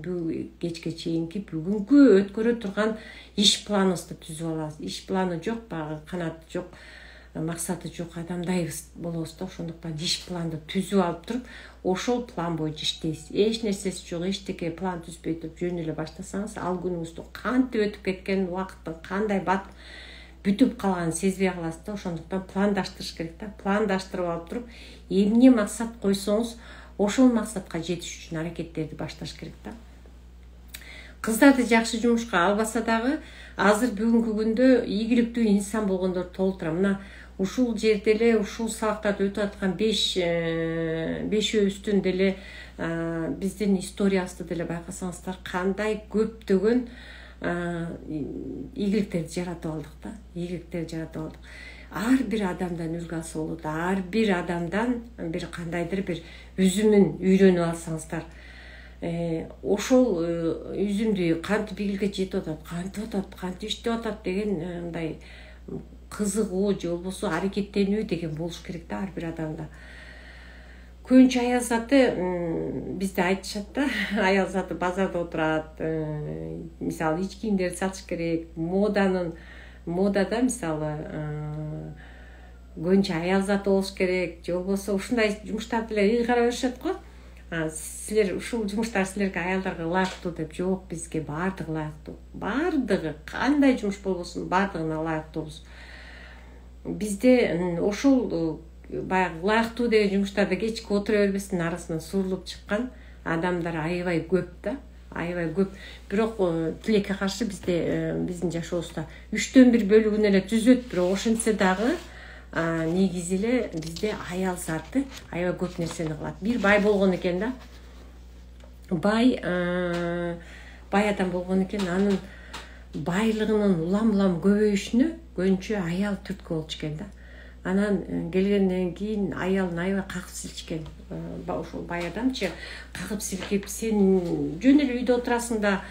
кечке чейинки бүгүнкү өткөрө турган иш планыбызды түзүп алабыз. Иш планы жок, багы канаты жок, максаты жок адамдай болобуз да. Ошондуктан иш планды түзүп алып туруп, ошол план боюнча иштейсиз. Эч нерсеси жок, эчтеке план түзбөй туруп жөн эле баштасаңыз, ал күнүңүздүн кантип өтүп кеткенин, убакыттын кандай бүтүп калганын сезбей каласыз да. Ошондуктан пландаштырыш керек да. Пландаштырып алып туруп, эмне максат койсоңуз, ошол максатка жетиш үчүн аракеттерди башташ керек да. Кыздарды жакшы жумушка албаса дагы, азыр бүгүнкү күндө ийгиликтүү инсан болгондор толтура. Мына ушул жерде эле, ушул сабактарды өтүп аткан бешөөбүздүн деле биздин историябызды деле байкасаңыздар, кандай көптөгөн ийгиликтерди жаратып алдык да. Ийгиликтерди жаратып алдык. Ар бир адамдан үлгү алса болот. Ар бир адамдан бир кандайдыр бир үзүмүн үйрөнүп алсаңыздар, ошол үзүмдү кантип ийгиликке жетип атат, кантип иштеп атат деген мындай кызыгуу же болбосо аракеттенүү деген болуш керек да ар бир адамда. Көбүнчө аял заты бизде айтышат да, аял заты базарда отурат, мисалы ич кийимдерди сатыш керек, модада мисалы көбүнчө аял заты болуш керек, же болбосо ушундай жумуштарды эле ыйгара беришет го. Силер ушул жумуштар силерге аялдарга ылайыктуу деп, жок, бизге баардыгы ылайыктуу. Баардыгы, кандай жумуш болбосун, баардыгына ылайыктуубуз. Бизде ошол баягы ылайыктуу деген жумуштарда кечке отура бербестин арасынан сурулуп чыккан адамдар аябай көп да. Аябай көп. Бирок тилекке каршы бизде биздин жашообузда 1/3 бөлүгүн эле түзөт, бирок ошентсе дагы негизи эле бизде аял заты аябай көп нерсени кылат. Бир бай болгон экен да. Бай адам болгон экен, анын байлыгынын улам көбөйүшүнө көбүнчө аял түрткү болчу экен да. Анан келгенден кийин аялын аябай какып силчкен. Ошол бай адамчы какып силкеп, сен жөн эле үйдө отурасың да,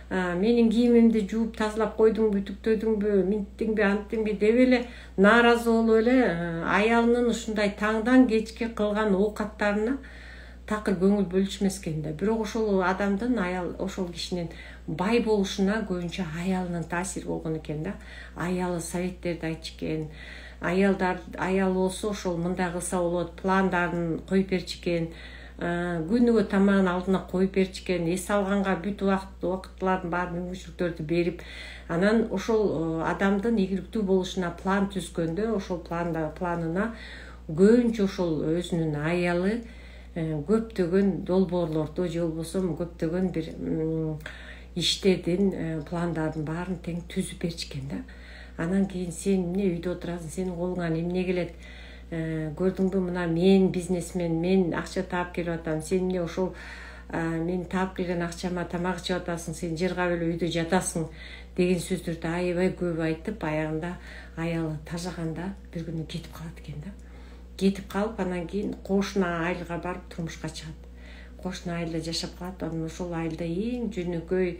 менин кийимимди жууп тазалап койдуңбу, үтүктөдүңбү, минттиңби, анттиңби деп эле нааразы болуп эле аялынын ушундай таңдан кечке кылган оокаттарына такыр көңүл бөлүшмескен да. Бирок ошол адамдын, аял ошол кишинин бай болушуна көбүнчө аялынын таасири болгон экен да. Аялы советтерди айтчу экен. Аял болсо ошол мындай кылса болот, пландарын коюп берчү экен. Күнүгө тамагын алдына коюп берчү экен. Эс алганга бүт убакытлардын баарын мүмкүнчүлүктөрдү берип, анан ошол адамдын ийгиликтүү болушуна план түзгөндө, ошол планына көбүнчө ошол өзүнүн аялы көптөгөн долбоорлорду же болбосо көптөгөн бир иштердин, пландардын баарын тең түзүп берчү экен да. Анан кийин сен эмне үйдө отурасың, сенин колуңан эмне келет? Көрдүңбү, мына мен бизнесмен, мен акча таап келип атам. Сен эмне ошол мен таап келген акчама тамак ичип атасың, сен жыргап эле үйдө жатасың деген сөздөрдү аябай көп айтып, аягында аялы тажаганда бир күнү кетип калат экен да. Кетип калып, анан кийин кошуна айылга барып турмушка чыгат. Кошуна айылда жашап калат. Анан ошол айылда эң жөнөкөй,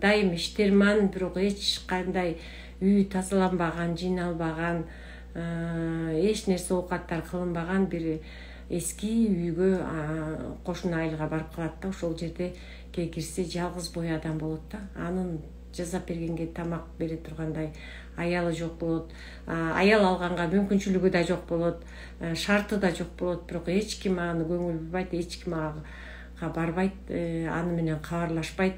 дайым иштерман, бирок эч кандай үй тазаланбаган, жыйналбаган, эч нерсе оокаттар кылынбаган бир эски үйгө, кошуна айылга барып калат да. Ошол жерде кирсе жалгыз бой адам болот да. Анын жасап бергенге тамак бере тургандай аялы жок болот. Аял алганга мүмкүнчүлүгү да жок болот, шарты да жок болот. Бирок эч ким аны көңүл бурбайт, эч ким ага барбайт, аны менен кабарлашпайт.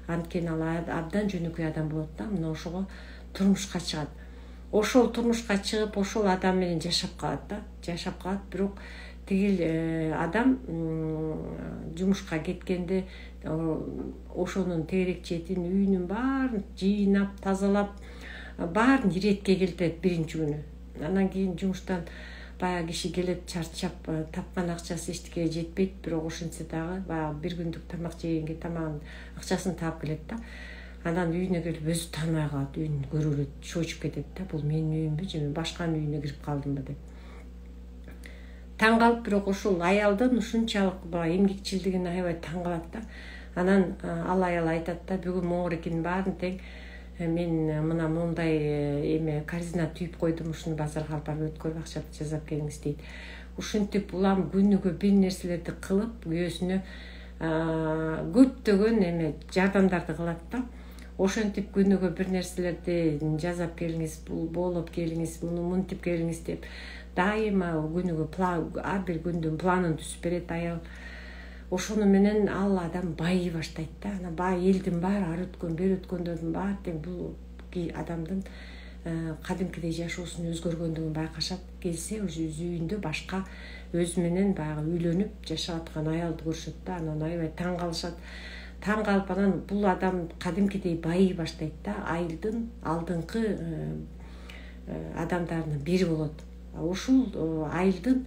Анткени ал абдан жөнөкөй адам болот да. Мына ошого турмушка чыгат. Ошол турмушка чыгып, ошол адам менен жашап калат да. Жашап калат, бирок тигил адам жумушка кеткенде ошонун тегерек четин, үйүнүн баарын жыйнап, тазалап, баарын иретке келтирет биринчи күнү. Анан кийин жумуштан баягы киши келет чарчап, тапкан акчасы эчтекеге жетпейт, бирок ошентсе дагы баягы бир күндүк тамак жегенге тамагын акчасын таап келет да. Анан үйүнө келип өзү тааныбай калат, үйүн көрүлөт, чочуп кетет да. Бул менин үйүмбү же мен башканын үйүнө кирип калдымбы деп. Таң калып, бирок ушул аялдын ушунчалык эмгекчилдигине аябай таң калат да. Анан ал аял айтат да, бүгүн моңорекинин баарын тең мен мына мондай эме корзина түйүп койдум, ушуну базарга алып барып өткөрүп акчаны жасап келиңиз дейт. Ушинтип улам күнүгө бир нерселерди кылып, күйөөсүнө көптөгөн эме жардамдарды кылат да. Ошентип күнүгө бир нерселерди жасап келиңиз, бул болуп келиңиз, муну мынтип келиңиз деп дайыма күнүгө ар бир күндүн планын түзүп берет аял. Ошону менен ал адам байый баштайт да. Анан элдин баары, ар өткөн, бери өткөндөрдүн баары тең бул адамдын кадимкидей жашоосунун өзгөргөндүгүн байкашат. Келсе уже өз үйүндө башка өзү менен баягы үйлөнүп жашап аткан аялды көрүшөт да. Анан аябай таң калышат. Таң калып, анан бул адам кадимкидей байый баштайт да. Айылдын алдыңкы адамдарынын бири болот. Ушул айылдын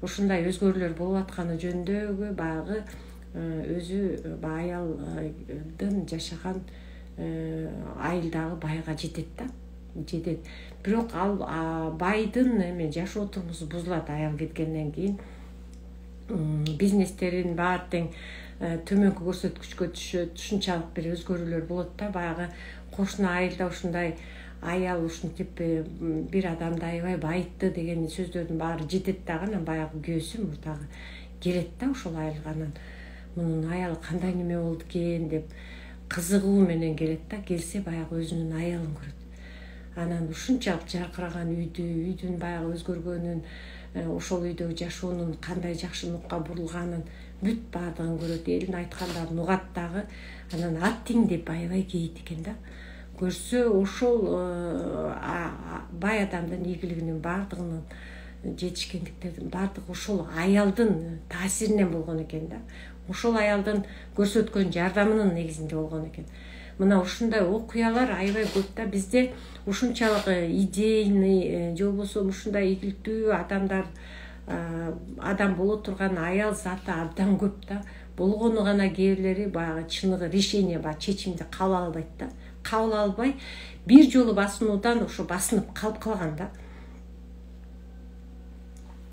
ушундай өзгөрүүлөр болуп атканы жөнүндөгү баягы өзү аялдын жашаган айылдагы байга жетет да. Жетет. Бирок ал байдын эме жашоо турмусу бузулат аял кеткенден кийин. Бизнестерин баары тең төмөнкү көрсөткүчкө түшөт. Ушунчалык бир өзгөрүүлөр болот да. Баягы кошуна айылда ушундай аял ушинтип бир адамды аябай байытты деген сөздөрдүн баары жетет дагы. Анан баягы күйөөсү мурдагы келет да ошол айылга. Анан мунун аялы кандай неме болду экен деп кызыгуу менен келет да. Келсе баягы өзүнүн аялын көрөт. Анан ушунчалык жаркыраган үйдүн баягы өзгөргөнүн, ошол үйдөгү жашоонун кандай жакшы нукка бурулганын бүт баардыгын көрөт. Элдин айткандарын угат дагы. Анан аттиң деп аябай кейит экен да. Көрсө ошол бай адамдын ийгилигинин баардыгынын жетишкендиктердин баардыгы ошол аялдын таасиринен болгон экен да. Ошол аялдын көрсөткөн жардамынын негизинде болгон экен. Мына ушундай окуялар аябай көп да. Бизде ушунчалык идейный же болбосо ушундай ийгиликтүү адам боло турган аял заты абдан көп да. Болгону гана кээ бирлери баягы чыныгы решение бар, чечимди кабыл албайт да. Кабыл албай бир жолу басынуудан ошо басынып калып калган да.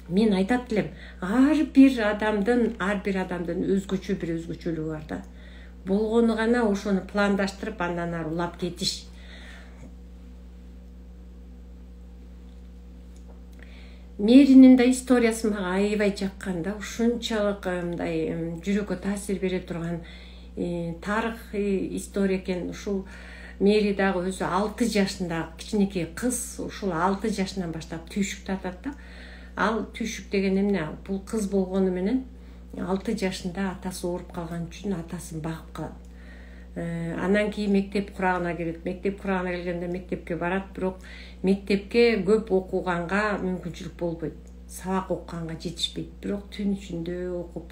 Мен айтат элем, ар бир адамдын өзгөчө бир өзгөчөлүгү бар да. Болгону гана ошону пландаштырып, андан ары улап кетиш. Меринин да историясы мага аябай жаккан да. Ушунчалык мындай жүрөккө таасир бере турган тарыхый история экен. Ушул Мери дагы өзү 6 жашында кичинекей кыз, ушул 6 жашынан баштап түйшүк тартат да. Ал түйшүк деген эмне? Бул кыз болгону менен 6 жашында атасы ооруп калган үчүн атасын багып калат. Андан кийин мектеп курагына келет. Мектеп курагына келгенде мектепке барат, бирок мектепке көп окуганга мүмкүнчүлүк болбойт. Сабак окуганга жетишпейт. Бирок түн ичинде окуп,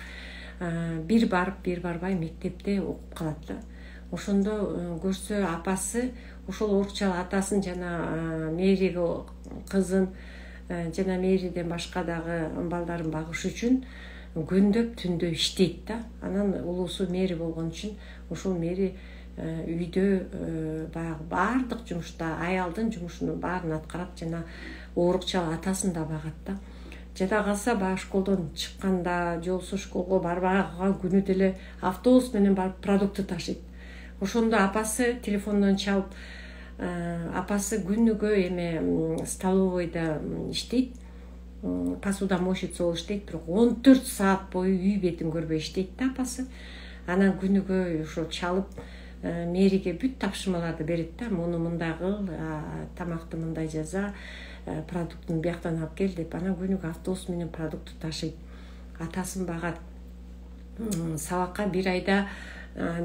бир барып, бир барбай мектепте окуп калат да. Ошондо көрсө апасы ошол оорукчал атасын жана Мериге кызын жана Мериден башка дагы балдарын багыш үчүн күндөп түндө иштейт да. Анан улуусу Мери болгон үчүн ошол Мери үйдө баягы баардык жумушта аялдын жумушунун баарын аткарат жана оорукчал атасын да багат да. Жада калса баягы школдон чыкканда, же болбосо школго барбай калган күнү деле автобус менен барып продукты ташыйт. Ошондо апасы телефондон чалып, апасы күнүгө эме столовойдо иштейт, посудомойщица болуп иштейт, бирок 14 саат бою үй бетин көрбөй иштейт да апасы. Анан күнүгө ошо чалып Мериге бүт тапшырмаларды берет да. Муну мындай кыл, тамакты мындай жаза, продуктун бияктан алып кел деп. Анан күнүгө автобус менен продуктты ташыйт. Атасын багат. Сабакка бир айда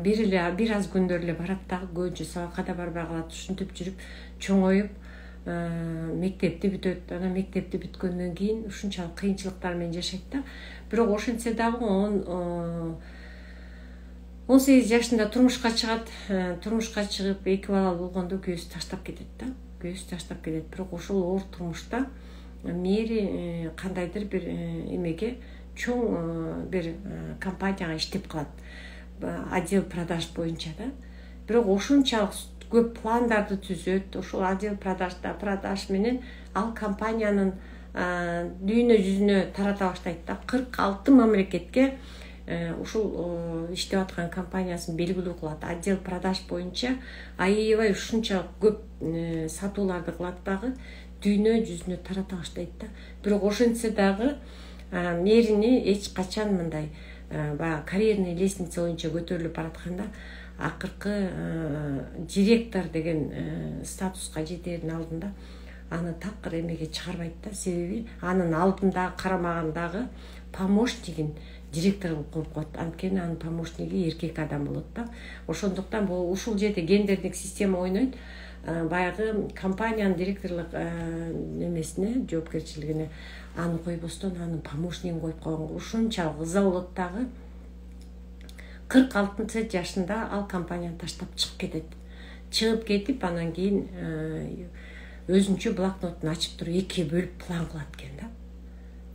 бир аз күндөр эле барат дагы, көбүнчө сабакка да барбай калат. Ушинтип жүрүп чоңоюп мектепти бүтөт. Анан мектепти бүткөндөн кийин ушунчалык кыйынчылыктар менен жашайт да. Бирок ошентсе дагы 18 жашында турмушка чыгат. Турмушка чыгып 2 балалуу болгондо күйөөсү таштап кетет да. көз таштап кетет. Бирок ошол оор турмушта мэри кандайдыр бир эмеге чоң бир компанияга иштеп калат, отдел продаж боюнча да. Бирок ошунчалык көп пландарды түзөт. Ошол отдел продаж менен ал компаниянын дүйнө жүзүнө тарата баштайт да. 46 мамлекетке ушул иштеп аткан компаниясын белгилүү кылат. Отдел продаж боюнча аябай ушунчалык көп сатууларды кылат дагы, дүйнө жүзүнө тарата баштайт да. Бирок ошентсе дагы мэрини эч качан мындай баягы карьерный лестница боюнча көтөрүлүп баратканда акыркы директор деген статуска жетердин алдында аны такыр эмеге чыгарбайт да. Себеби анын алдындагы карамагындагы помощнигин директор кылып коюп коет. Анткени анын помощниги эркек адам болот да. Ошондуктан бул ушул жерде гендердик система ойнойт. Баягы компаниянын директорлук немесине, жоопкерчилигине аны койбостон анын помощнигин коюп койгонго ушунчалык ыза болот дагы. 46 жашында ал компанияны таштап чыгып кетет. Чыгып кетип, анан кийин өзүнчө блокнотун ачып туруп экиге бөлүп план кылат экен да.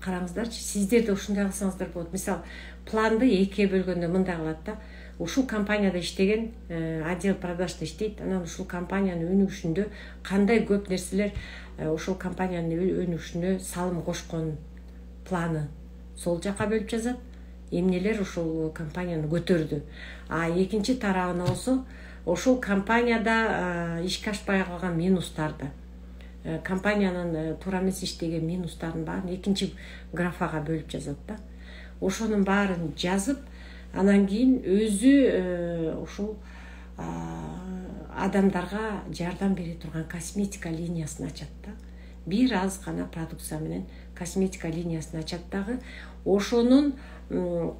Караңыздарчы, сиздер да ушундай кылсаңыздар болот. Мисалы, планды экиге бөлгөндө мындай кылат да. Ушул компанияда иштеген, отдел продажда иштейт. Анан ушул компаниянын өнүгүшүндө кандай көп нерселер ушул компаниянын өнүгүшүнө салым кошкон планы сол жака бөлүп жазат. Эмнелер ушул компанияны көтөрдү. Экинчи тарабына болсо, ошол компанияда ишке ашпай калган минустарды, компаниянын туура эмес иштеген минустарын баарын экинчи графага бөлүп жазат да. Ошонун баарын жазып, анан кийин өзү ушул адамдарга жардам бере турган косметика линиясын ачат да. Бир аз гана продукция менен косметика линиясын ачат дагы. Ошонун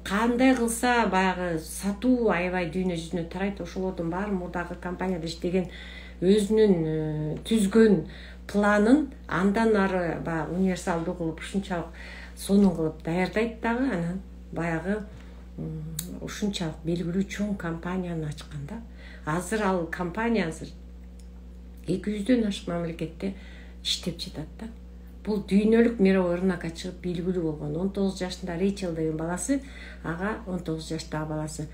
кандай кылса баягы сатуу аябай дүйнө жүзүнө тарайт. Ошолордун баарын мурдагы компанияда иштеген өзүнүн түзгөн планын андан ары баягы универсалдуу кылып ушунчалык сонун кылып даярдайт дагы. Анан баягы ушунчалык белгилүү чоң компанияны ачкан да. Азыр ал компания 200дөн ашык мамлекетте иштеп жатат да. Бул дүйнөлүк мировой рынокко чыгып белгилүү болгон. 19 жашында Рейчел деген баласы, ага 19 жаштагы баласы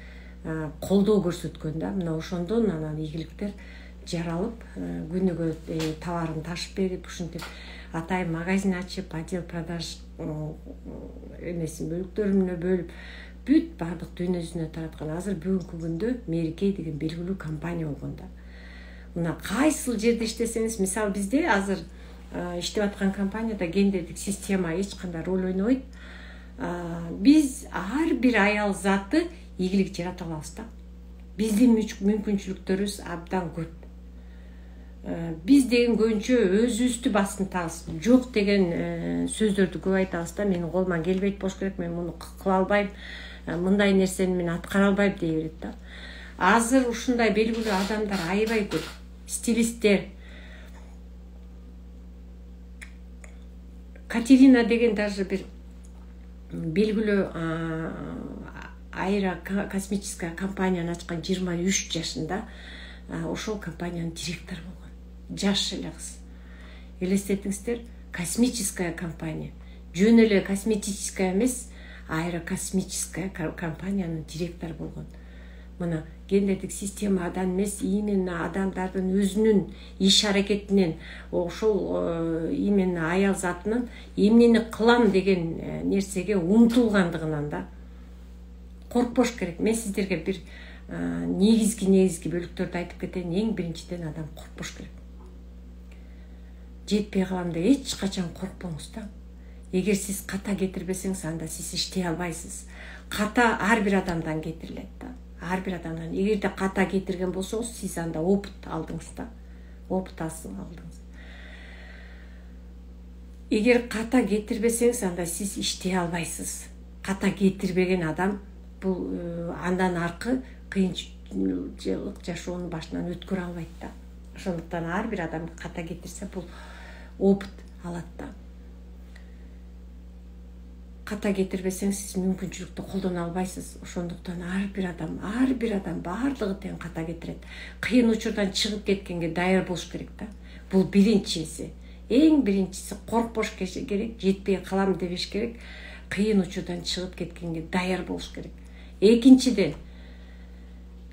колдоо көрсөткөн да. Мына ошондон анан ийгиликтер жаралып, күнүгө товарын ташып берип, ушинтип атайын магазин ачып, отдел продаж эмесин бөлүктөрүнө бөлүп, бүт бардык дүйнө жүзүнө тараткан. Азыр бүгүнкү күндө Мерикей деген белгилүү компания болгон да. Мына кайсыл жерде иштесеңиз, мисалы бизде азыр иштеп аткан компанияда гендердик система эч кандай роль ойнобойт. Биз ар бир аял заты ийгилик жарата алабыз да. Биздин мүмкүнчүлүктөрүбүз абдан көп. Биз деген көбүнчө өзүбүздү басынтабыз. Жок деген сөздөрдү көп айтабыз да. Менин колуман келбейт болуш керек, мен муну кыла албайм, мындай нерсени мен аткара албайм дей берет да. Азыр ушундай белгилүү адамдар аябай көп. Стилисттер. Катерина деген даже бир белгилүү аэрокосмическая компанияны ачкан 23 жашында ошол компаниянын директору болгон. Жаш эле кыз. Элестетиңиздер, космическая компания. Жөн эле косметическая эмес, аэрокосмическая компаниянын директору болгон. Мына гендердик системадан эмес, именно адамдардын өзүнүн иш аракетинен, ошол именно аял затынын эмнени кылам деген нерсеге умтулгандыгынан да коркпош керек. Мен сиздерге бир негизги бөлүктөрдү айтып кетейин. Эң биринчиден адам коркпош керек. Жетпей калам деп эч качан коркпоңуз да. Эгер сиз ката кетирбесеңиз, анда сиз иштей албайсыз. Ката ар бир адамдан кетирилет да. Ар бир адамдан. Эгерде ката кетирген болсоңуз, сиз анда опыт алдыңыз да. Опыт алдыңыз. Эгер ката кетирбесеңиз, анда сиз иштей албайсыз. Ката кетирбеген адам бул андан аркы кыйынчылык жашоонун башынан өткөрө албайт да. Ошондуктан ар бир адам ката кетирсе, бул опыт алат да. ката кетирбесеңиз сиз мүмкүнчүлүктү колдоно албайсыз. Ошондуктан ар бир адам баардыгы тең ката кетирет. Кыйын учурдан чыгып кеткенге даяр болуш керек да. Бул биринчиси. Эң биринчиси коркпош керек, жетпей калам дебеш керек. Кыйын учурдан чыгып кеткенге даяр болуш керек. Экинчиден,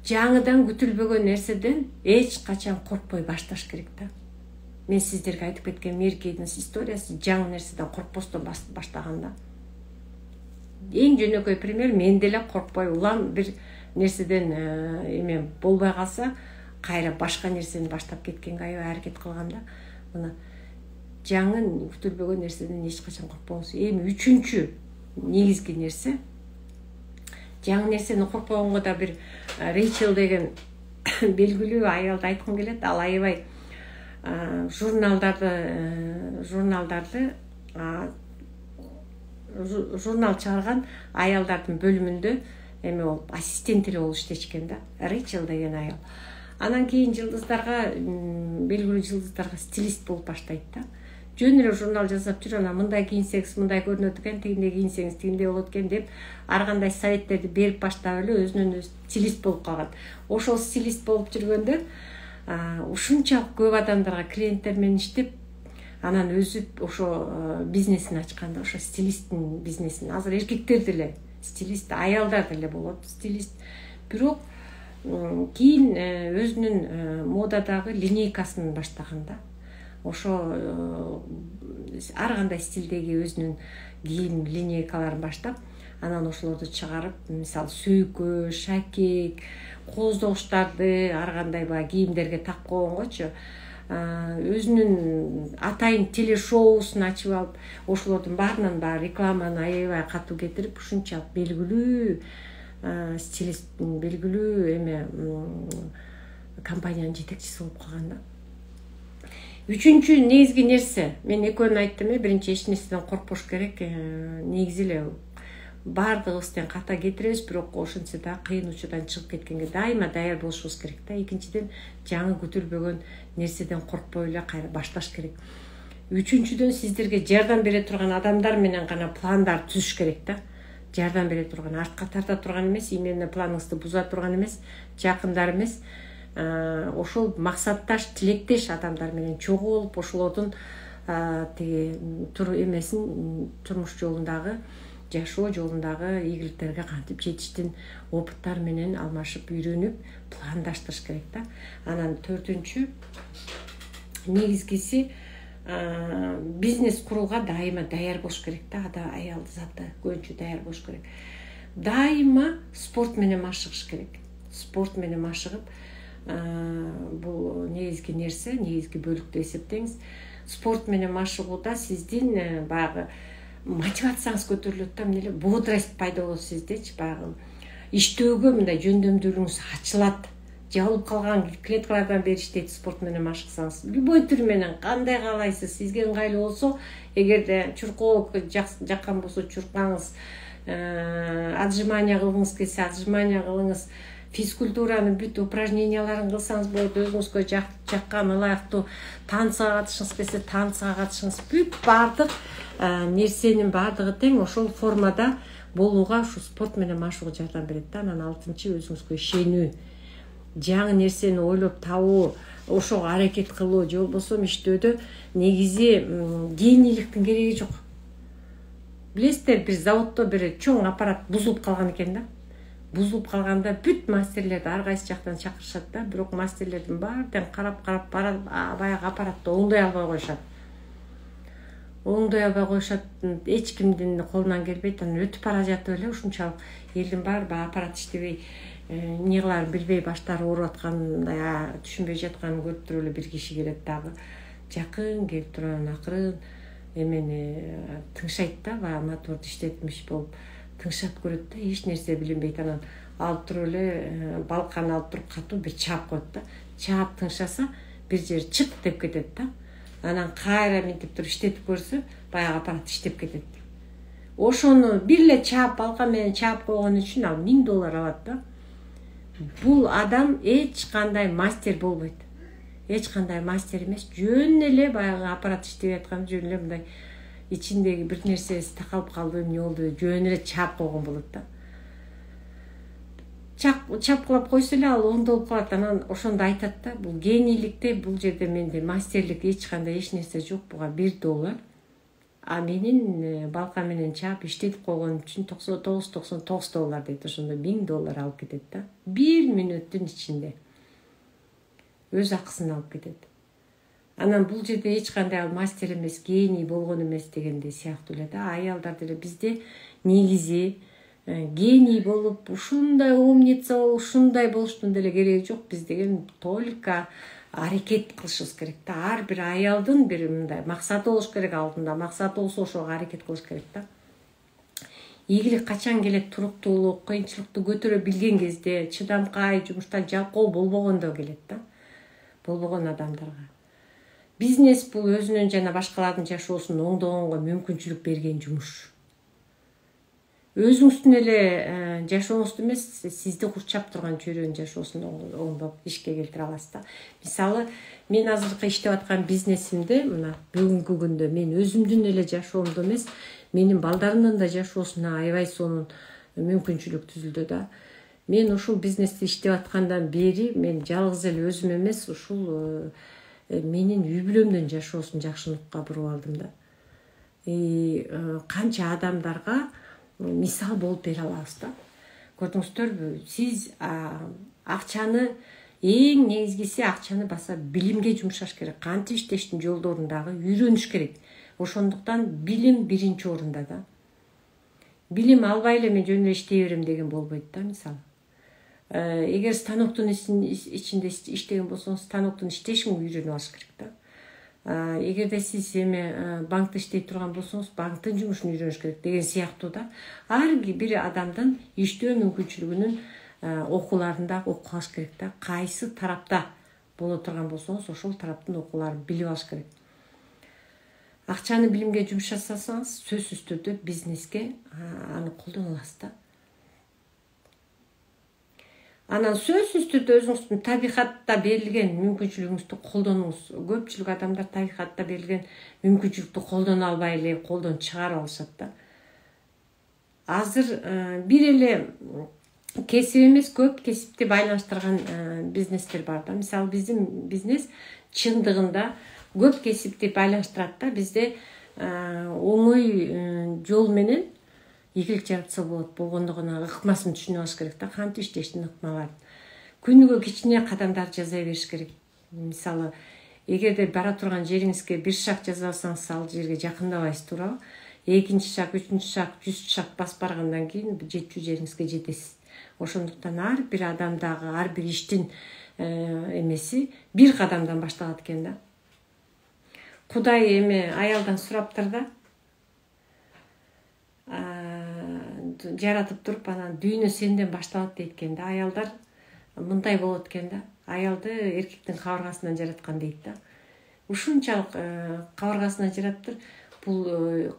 жаңыдан күтүлбөгөн нерседен эч качан коркпой башташ керек да. Мен сиздерге айтып кеткен Меркейдин историясы жаңы нерседен коркпостон баштаган да. Эң жөнөкөй пример, мен деле коркпой улам бир нерседен эме болбой калса, кайра башка нерсени баштап кеткенге аябай аракет кылган да. Мына жаңы күтүлбөгөн нерседен эч качан коркпоңуз. Эми үчүнчү негизги нерсе, жаңы нерсени коркпогонго да бир Рейчел деген белгилүү аялды айткым келет. Ал аябай журнал чыгарган аялдардын бөлүмүндө эме болуп ассистент эле болуп иштечкен да. Рейчел деген аял. Анан кийин белгилүү жылдыздарга стилист болуп баштайт да. Жөн эле журнал жасап жүр, анан мындай кийинсеңиз мындай көрүнөт экен, тигиндей кийинсеңиз тигиндей болот экен деп ар кандай советтерди берип баштап эле өзүнөн өзү стилист болуп калган. Ошол стилист болуп жүргөндө ушунчалык көп адамдарга клиенттер менен иштеп, анан өзү ошо бизнесин ачканда, ошо стилисттин бизнесин. Азыр эркектер деле стилист, аялдар деле болот стилист. Бирок кийин өзүнүн модадагы линейкасын баштаган да. Ошо ар кандай стилдеги өзүнүн кийим линейкаларын баштап, анан ошолорду чыгарып, мисалы сүйкө, шакек, кооздогучтарды ар кандай баягы кийимдерге тап койгонгочу өзүнүн атайын телешоусун ачып алып, ошолордун баарынан рекламаны аябай катуу кетирип, ушунчалык белгилүү стилист, белгилүү эме компаниянын жетекчиси болуп калган да. Үчүнчү негизги нерсе, мен экөөнү айттым, биринчи эч нерседен коркпош керек. Негизи эле баардыгыбыз тең ката кетиребиз, бирок ошентсе да кыйын учурдан чыгып кеткенге дайыма даяр болушубуз керек да. Экинчиден, жаңы күтүлбөгөн нерседен коркпой эле кайра башташ керек. Үчүнчүдөн, сиздерге жардам бере турган адамдар менен гана пландар түзүш керек да. Жардам бере турган, артка тарта турган эмес, именно планыңызды буза турган эмес, жакындар эмес, ошол максатташ, тилектеш адамдар менен чогуу болуп, ошолордун тиги эмесин, турмуш жолундагы, жашоо жолундагы ийгиликтерге кантип жетиштин опыттар менен алмашып, үйрөнүп, пландаштырыш керек да. Анан төртүнчү негизгиси, бизнес курууга дайыма даяр болуш керек да. Аял заты көбүнчө даяр болуш керек. Дайыма спорт менен машыгыш керек. Спорт менен машыгып, бул негизги нерсе, негизги бөлүктү эсептеңиз. Спорт менен машыгууда сиздин баягы мотивацияңыз көтөрүлөт да, эмне эле бодрость пайда болот сиздечи, баягы иштөөгө мындай жөндөмдүүлүгүңүз ачылат. Жабылып калган клеткалардан бери иштейт спорт менен машыксаңыз. Любой түр менен, кандай каалайсыз, сизге ыңгайлуу болсо, эгерде чуркоо жаккан болсо чуркаңыз, отжимания кылгыңыз келсе, отжимания кылыңыз, физкультуранын бүт упражненияларын кылсаңыз болот, өзүңүзгө жаккан ылайыктуу танцга катышыңыз келсе, танцга катышыңыз. Бүт баардык нерсенин баардыгы тең ошол формада болууга ушу спорт менен машыгуу жардам берет да. Анан алтынчы, өзүңүзгө ишенүү, жаңы нерсени ойлоп табуу, ошого аракет кылуу, же болбосо иштөөдө негизи генийликтин кереги жок. Билесиздер, бир заводдо бир чоң аппарат бузулуп калган экен да. Бузулуп калганда бүт мастерлерди ар кайсы жактан чакырышат да, бирок мастерлердин баары тең карап баягы аппаратты оңдой албай коюшат. Эч кимдин колунан келбейт. Анан өтүп бара жатып эле ушунчалык элдин баары аппарат иштебей, эмне кыларын билбей, баштары ооруп аткандай, түшүнбөй жатканын көрүп туруп эле бир киши келет дагы. Жакын келип туруп анан акырын эмени тыңшайт да, баягы моторду иштетмиш болуп тыңшап көрөт да, эч нерсе билинбейт. Анан алып туруп эле балканы алып туруп катуу бир чаап коет да. Чаап тыңшаса, бир жери чык деп кетет да. Анан кайра минтип туруп иштетип көрсө, баягы аппарат иштеп кетет. Ошону бир эле чаап, балка менен чаап койгон үчүн ал $1000 алат да. Бул адам эч кандай мастер болбойт. Эч кандай мастер эмес, жөн эле баягы аппарат иштеп атканда жөн эле мындай ичиндеги бир нерсеси такалып калды, эмне болду, жөн эле чаап койгон болот да. Чапкылап койсо эле ал оңдолуп калат. Анан ошондо айтат да, бул генийликте бул жерде менде мастерлик эч кандай эч нерсе жок, буга $1. А менин балка менен чаап иштетип койгон үчүн $99 дейт. Ошондо $1000 алып кетет да. 1 мүнөттүн ичинде өз акысын алып кетет. Анан бул жерде эч кандай ал мастер эмес, гений болгон эмес дегенде сыяктуу эле да. Аялдар деле бизде негизи гений болуп, ушундай умница болуп, ушундай болуштун деле кереги жок. Биз деген только аракет кылышыбыз керек да. Ар бир аялдын бир мындай максаты болуш керек алдында. Максаты болсо ошого аракет кылыш керек да. Ийгилик качан келет? Туруктуулук, кыйынчылыкты көтөрө билген кезде, чыдамкай, жумушта жалкоо болбогондо келет да. Болбогон адамдарга. Бизнес бул өзүнүн жана башкалардын жашоосун оңдогонго мүмкүнчүлүк берген жумуш. Өзүңүздүн эле жашооңузду эмес, сизди курчап турган чөйрөнүн жашоосун оңдоп ишке келтире аласыз да. Мисалы, мен азыркы иштеп аткан бизнесимде, мына бүгүнкү күндө мен өзүмдүн эле жашоомду эмес, менин балдарымдын да жашоосуна аябай сонун мүмкүнчүлүк түзүлдү да. Мен ушул бизнести иштеп аткандан бери мен жалгыз эле өзүм эмес, ушул менин үй бүлөмдүн жашоосун жакшылыкка буруп алдым да. Канча адамдарга мисал болуп бере алабыз да. Көрдүңүздөрбү, сиз акчаны, эң негизгиси акчаны баса билимге жумшаш керек. Кантип иштештин жолдорун дагы үйрөнүш керек. Ошондуктан билим биринчи орунда да. Билим албай эле мен жөн эле иштей берем деген болбойт да, мисалы. Эгер станоктун ичинде иштеген болсоңуз, станоктун иштешин үйрөнүп алыш керек да. Эгерде сиз банкта иштей турган болсоңуз, банктын жумушун үйрөнүш керек деген сыяктуу да. Ар бир адамдын иштөө мүмкүнчүлүгүнүн окууларында окуп алыш керек да. Кайсы тарапта боло турган болсоңуз, ошол тараптын окууларын билип алыш керек. Акчаны билимге жумшасаңыз, сөзсүз түрдө бизнеске аны колдоно аласыз да. Анан сөзсүз түрдө өзүңүздүн табигатта берилген мүмкүнчүлүгүңүздү колдонуңуз. Көпчүлүк адамдар табигатта берилген мүмкүнчүлүктү колдоно албай эле колдон чыгарып алышат да. Азыр бир эле кесип эмес, көп кесипти байланыштырган бизнестер бар да. Мисалы, биздин бизнес чындыгында көп кесипти байланыштырат да. Бизде оңой жол менен ийгилик жаратса болот. Болгондугуна ыкмасын түшүнүп алыш керек да. Кантип иштештин ыкмаларын. Күнүгө кичине кадамдар жаза бериш керек. Мисалы, эгерде бара турган жериңизге бир шаг жаза алсаңыз, ал жерге жакындабайсыз, туурабы? Экинчи шаг, үчүнчү шаг, 100 шаг басып баргандан кийин жетчү жериңизге жетесиз. Ошондуктан ар бир адамдагы, ар бир иштин эмеси бир кадамдан башталат экен да. Кудай аялдан сураптыр да. Жаратып туруп, анан дүйнө сенден башталат дейт экен да. Аялдар мындай болот экен да. Аялды эркектин кабыргасынан жараткан дейт да. Ушунчалык кабыргасынан жараптыр. Бул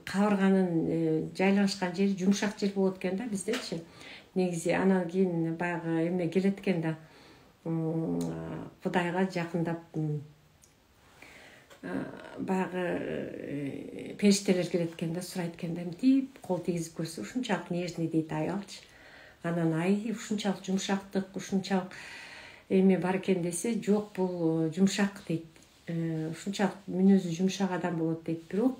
кабырганын жайлашкан жери жумшак жер болот экен да биздечи. Негизи анан кийин баягы келет экен да. Кудайга жакындап баягы периштелер келет экен да, сурайт экен да, мынтип кол тийгизип көрсө ушунчалык нежный дейт аялчы. Анан ушунчалык жумшактык, ушунчалык бар экен десе, жок, бул жумшак дейт. Ушунчалык мүнөзү жумшак адам болот дейт. Бирок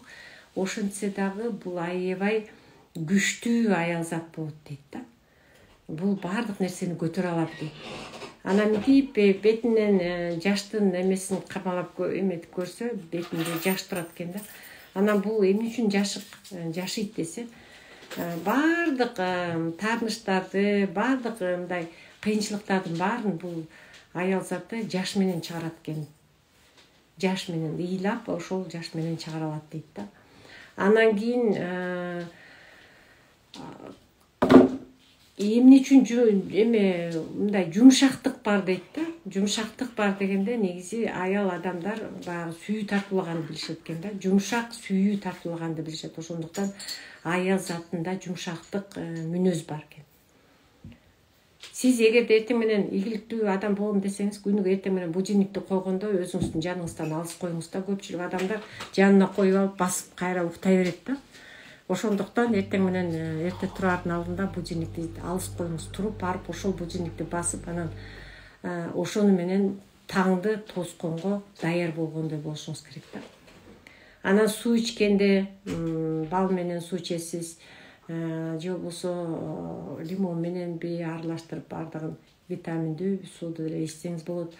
ошентсе дагы бул аябай күчтүү аял зат болот дейт да. Бул баардык нерсени көтөрө алат дейт. Анан мынтип бетинен жаштын эмесин кармалап эметип көрсө, бетинде жаш турат экен да. Анан бул эмне үчүн жашыйт десе, баардык таарныштарды, баардык мындай кыйынчылыктардын баарын бул аял заты жаш менен чыгарат экен. Жаш менен ыйлап, ошол жаш менен чыгара алат дейт да. Анан кийин эмне үчүн мындай жумшактык бар дейт да. Жумшактык бар дегенде негизи аял адамдар баягы сүйүү тартуулаганды билишет экен да. Жумшак сүйүү тартуулаганды билишет. Ошондуктан аял затында жумшактык мүнөз бар экен. Сиз эгерде эртең менен ийгиликтүү адам болом десеңиз, күнүгө эртең менен будильникти койгондо өзүңүздүн жаныңыздан алыс коюңуз да. Көпчүлүк адамдар жанына коюп алып басып кайра уктай берет да. Ошондуктан эртең менен эрте тураардын алдында будильникти алыс коюңуз, туруп барып ошол будильникти басып, анан ошону менен таңды тосконго даяр болгондой болушуңуз керек да. Анан суу ичкенде бал менен суу ичесиз, же болбосо лимон менен аралаштырып бардыгын витаминдүү сууду эле ичсеңиз болот.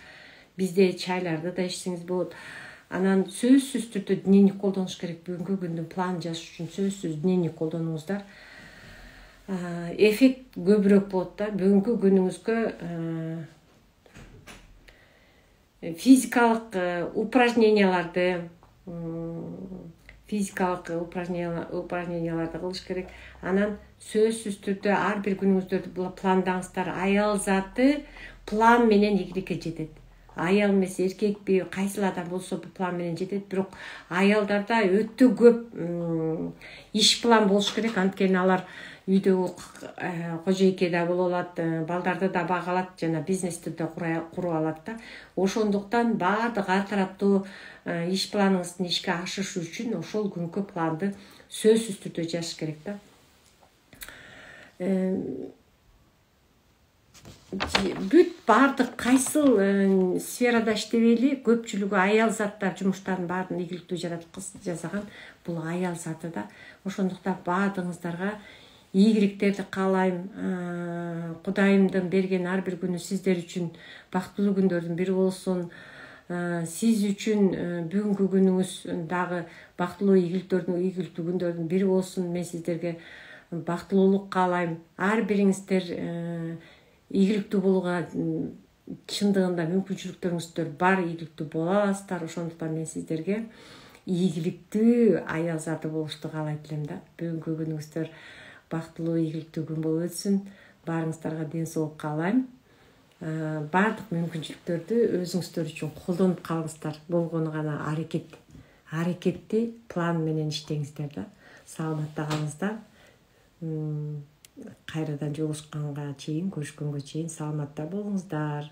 Бизде чайларды да ичсеңиз болот. Анан сөзсүз түрдө дневник колдонуш керек. Бүгүнкү күндүн планын жазыш үчүн сөзсүз дневник колдонуңуздар. Эффект көбүрөөк болот да. Бүгүнкү күнүңүзгө физикалык упражненияларды кылыш керек. Анан сөзсүз түрдө ар бир күнүңүздөрдү пландаңыздар. Аял заты план менен ийгиликке жетет. Аял эмес, эркекпи, кайсыл адам болсо план менен жетет, бирок аялдарда өтө көп иш план болуш керек. Анткени алар үйдөгү кожойке да боло алат, балдарды да бага алат, жана бизнести да куруп алат да. Ошондуктан баардык ар тараптуу иш планыңыздын ишке ашышы үчүн ошол күнкү планды сөзсүз түрдө жазыш керек да. Бүт баардык кайсыл сферада иштебейли, көпчүлүгү аял заттар жумуштардын баарын ийгиликтүү жасаган бул аял заты да. Ошондуктан баардыгыңыздарга ийгиликтерди каалайм. Кудайымдын берген ар бир күнү сиздер үчүн бактылуу күндөрдүн бири болсун. Сиз үчүн бүгүнкү күнүңүз дагы бактылуу ийгиликтүү күндөрдүн бири болсун. Мен сиздерге бактылуулук каалайм. Ар бириңиздер ийгиликтүү болууга чындыгында мүмкүнчүлүктөрүңүздөр бар, ийгиликтүү боло аласыздар. Ошондуктан мен сиздерге ийгиликтүү аял заты болушту каалайт элем да. Бүгүнкү күнүңүздөр бактылуу, ийгиликтүү күн болуп өтсүн. Баарыңыздарга ден соолук каалайм. Баардык мүмкүнчүлүктөрдү өзүңүздөр үчүн колдонуп калыңыздар. Болгону гана аракетти план менен иштеңиздер да. Саламатта калыңыздар. Кайрадан жолугушканга чейин, көрүшкөнгө чейин саламатта болуңуздар.